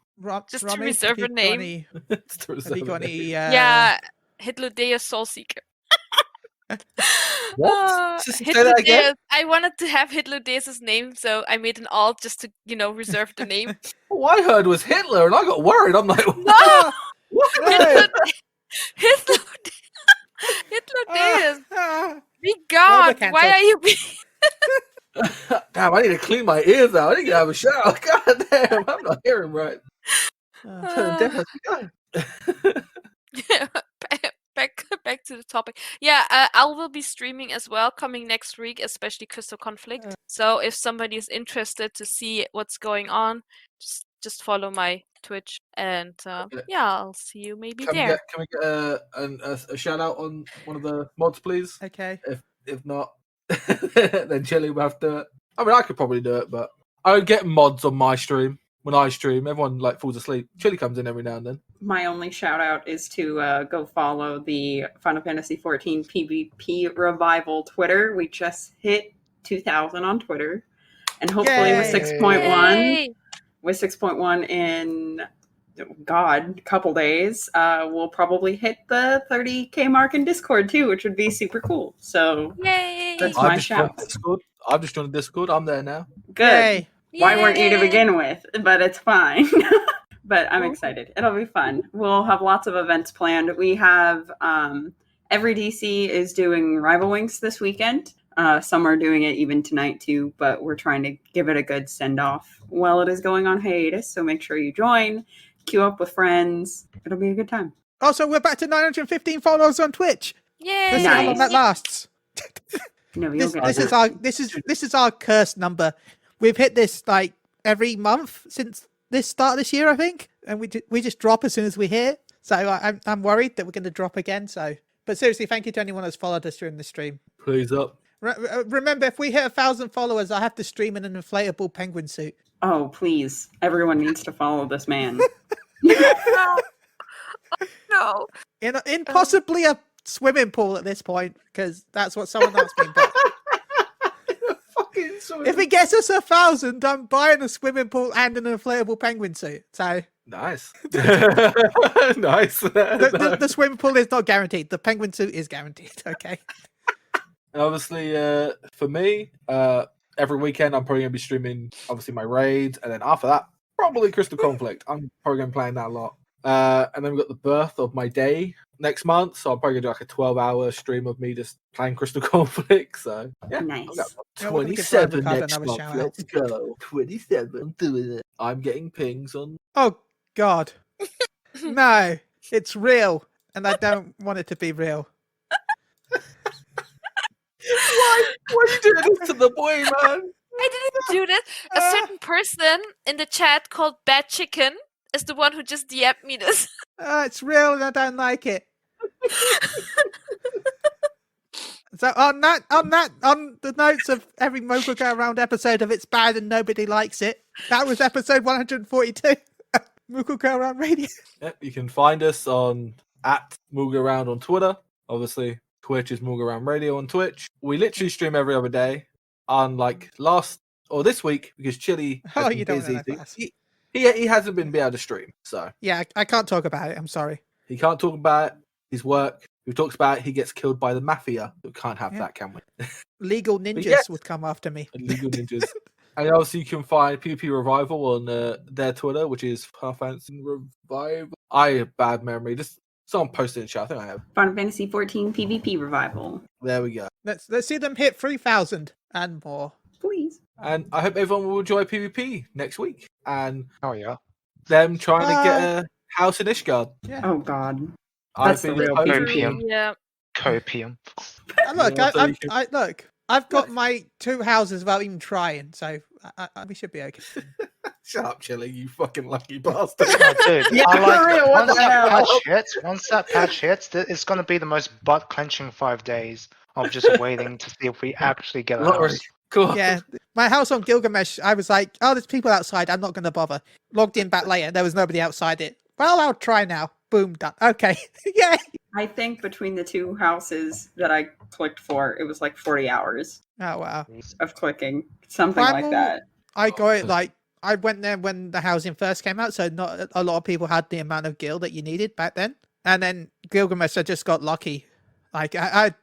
just Rami, to reserve a name. Have you got any? Yeah, Hitlerdeus Soul Seeker. What? Say that again? I wanted to have Hitlerdeus' name, so I made an alt just to reserve the name. All I heard was Hitler, and I got worried. I'm like, No! what? Hitlerdeus! Be gone! Why are you being... Damn, I need to clean my ears out. I need to have a shower. God damn, I'm not hearing right. Back to the topic. Yeah, I will be streaming as well coming next week, especially Crystal Conflict. So if somebody is interested to see what's going on, just follow my Twitch, and I'll see you maybe there. Can we get a shout out on one of the mods, please? Okay. If not, then Chili will have to. I mean, I could probably do it, but I don't get mods on my stream. When I stream, everyone like falls asleep. Chili comes in every now and then. My only shout out is to go follow the Final Fantasy XIV PvP Revival Twitter. We just hit 2,000 on Twitter, and hopefully with 6.1 in a couple days, we'll probably hit the 30K mark in Discord too, which would be super cool. So that's my shout. I've just joined Discord. I'm there now. Good. Yay. Why weren't you to begin with? But it's fine. But I'm excited. It'll be fun. We'll have lots of events planned. We have every DC is doing Rival Wings this weekend. Some are doing it even tonight too, but we're trying to give it a good send-off while it is going on hiatus. So make sure you join, queue up with friends. It'll be a good time. Also, we're back to 915 followers on Twitch. Yay! Let's see how long that lasts. No, this is our cursed number. We've hit this like every month since this start of this year, I think, and we just drop as soon as we hit. So I'm worried that we're going to drop again. So, but seriously, thank you to anyone that's followed us during the stream. Please up. Remember, if we hit 1,000 followers, I have to stream in an inflatable penguin suit. Oh, please! Everyone needs to follow this man. No. In possibly a swimming pool at this point, because that's what someone asked me. But if it gets us 1,000, I'm buying a swimming pool and an inflatable penguin suit. So nice, nice. The swimming pool is not guaranteed. The penguin suit is guaranteed. Okay. And obviously, for me, every weekend I'm probably gonna be streaming. Obviously, my raids, and then after that, probably Crystal Conflict. I'm probably gonna be playing that a lot. And then we've got the birth of my day next month, so I'm probably gonna do like a 12-hour stream of me just playing Crystal Conflict. So yeah, nice. I've got 27 next month. Let's go. 27. Doing it. I'm getting pings on. Oh God, no! It's real, and I don't want it to be real. Why are you doing this to the boy, man? I didn't do this. A certain person in the chat called Bad Chicken is the one who just DM'd me this. It's real and I don't like it. So on the notes of every Moogle Go Around episode of It's Bad and Nobody Likes It, that was episode 142. Moogle Go Around Radio. Yep, you can find us on @Moogle Around on Twitter. Obviously, Twitch is Moogle Around Radio on Twitch. We literally stream every other day. Unlike this week, because Chili has been busy. He hasn't been able to stream. So yeah, I can't talk about it. I'm sorry. He can't talk about his work. Who talks about he gets killed by the mafia. We can't have that, can we? Legal ninjas would come after me. Legal ninjas. And also you can find PvP Revival on their Twitter, which is Fantasy Revival. I have bad memory. Just someone posted in chat. I think I have. Final Fantasy 14 PvP Revival. There we go. Let's see them hit 3,000 and more. Please. And I hope everyone will enjoy PvP next week. And them trying to get a house in Ishgard. Yeah. Oh God. That's the real copium. Yeah. Copium. Look, I've got my 2 houses without even trying, so we should be okay. Shut up, Chili, you fucking lucky bastard. Oh, dude, yeah, for real, once that patch hits, it's going to be the most butt-clenching 5 days of just waiting to see if we actually get a house. Cool. Yeah, my house on Gilgamesh, I was like, oh, there's people outside, I'm not going to bother. Logged in back later, there was nobody outside it. Well, I'll try now. Boom, done. Okay, yay! I think between the 2 houses that I clicked for, it was like 40 hours. Oh, wow. Of clicking. Something like that. I got it I went there when the housing first came out, so not a lot of people had the amount of gil that you needed back then. And then Gilgamesh, I just got lucky. Like, I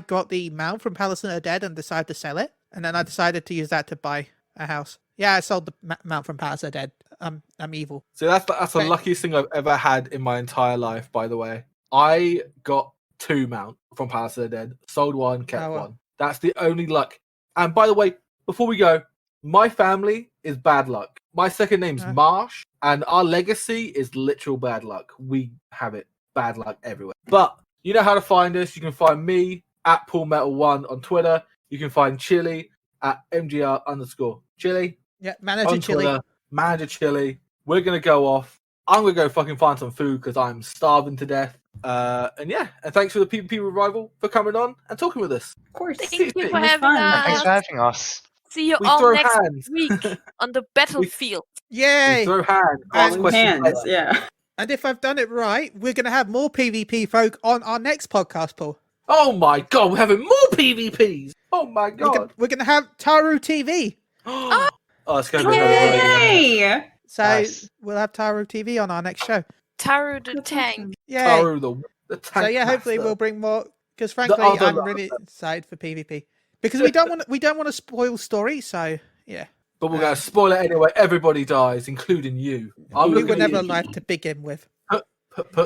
got the mount from Palace of the Dead and decided to sell it. And then I decided to use that to buy a house. Yeah, I sold the mount from Palace of the Dead. I'm evil. So that's the luckiest thing I've ever had in my entire life, by the way. I got 2 mount from Palace of the Dead. Sold 1, kept 1. That's the only luck. And by the way, before we go, my family is bad luck. My second name's Marsh, and our legacy is literal bad luck. We have it. Bad luck everywhere. But you know how to find us. You can find me at PaulMetal1 on Twitter. You can find Chili at MGR_Chili. Yeah, Manager Chili. Twitter, Manager Chili. We're going to go off. I'm going to go fucking find some food because I'm starving to death. And thanks for the PvP Revival for coming on and talking with us. Of course. Thank you for having us. Thanks for having us. See you all next week on the battlefield. Yay! We throw hands. Ask questions. Yeah. And if I've done it right, we're going to have more PvP folk on our next podcast, Paul. Oh my god, we're having more PvPs. Oh my god. We're going to have Taru TV. Oh, it's going to be another one. Yay! So we'll have Taru TV on our next show. Taru the tank. Yeah. Taru the tank. So yeah, hopefully we'll bring more. Because frankly, I'm really excited for PvP because we don't want to spoil story. So yeah. But we're going to spoil it anyway. Everybody dies, including you. We were never alive to begin with. Put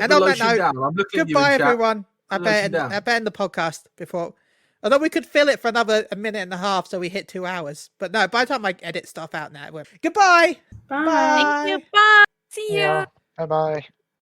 and the lotion down. I'm looking goodbye, at you everyone. I bet in the podcast before. Although we could fill it for another minute and a half, so we hit 2 hours. But no, by the time I edit stuff out now, goodbye. Bye. Bye. Thank you. Bye. See you. Bye bye.